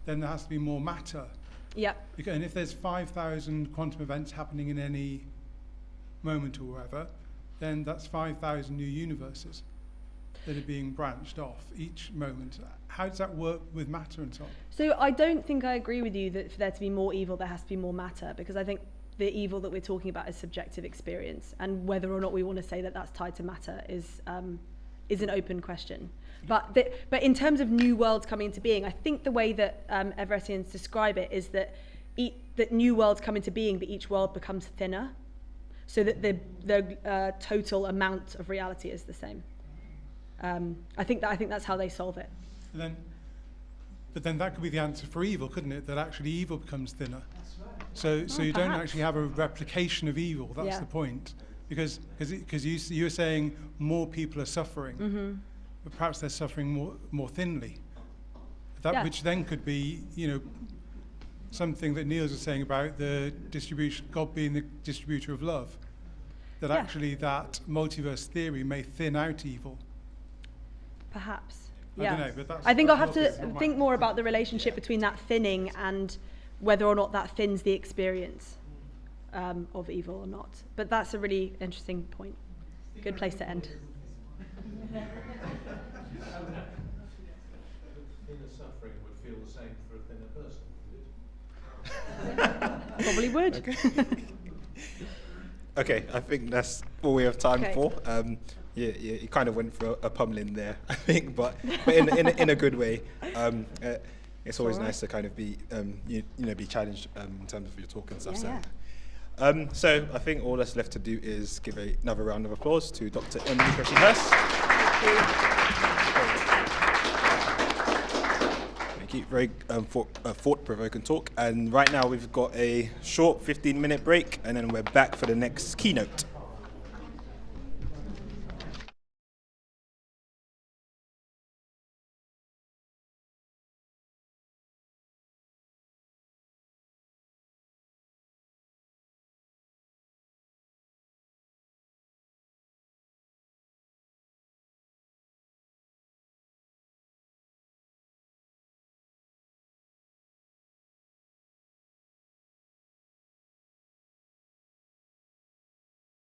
then there has to be more matter. Yep. And if there's 5,000 quantum events happening in any moment or whatever, then that's 5,000 new universes that are being branched off each moment. How does that work with matter and so on? So I don't think I agree with you that for there to be more evil, there has to be more matter, because I think the evil that we're talking about is subjective experience, and whether or not we want to say that that's tied to matter is an open question. But in terms of new worlds coming into being, I think the way that Everettians describe it is that that new worlds come into being, but each world becomes thinner, so that the total amount of reality is the same. I think that's how they solve it. But then that could be the answer for evil, couldn't it? That actually evil becomes thinner. So you don't actually have a replication of evil. That's the point, because you're saying more people are suffering, but perhaps they're suffering more thinly. Which then could be, something that Niels was saying about the distribution, God being the distributor of love. That actually that multiverse theory may thin out evil. Perhaps. I don't know, but I think I'll have to think more about the relationship between that thinning and whether or not that thins the experience of evil or not. But that's a really interesting point. Good place to end. Thinner suffering would feel the same for a thinner person, would it? Probably would. Okay, I think that's all we have time for. You kind of went for a pummeling there, I think, but in a good way. It's always nice to kind of be be challenged in terms of your talk and stuff. So I think all that's left to do is give another round of applause to Dr. Emily Qureshi-Hurst. Thank you. Very thought-provoking talk. And right now we've got a short 15-minute break, and then we're back for the next keynote.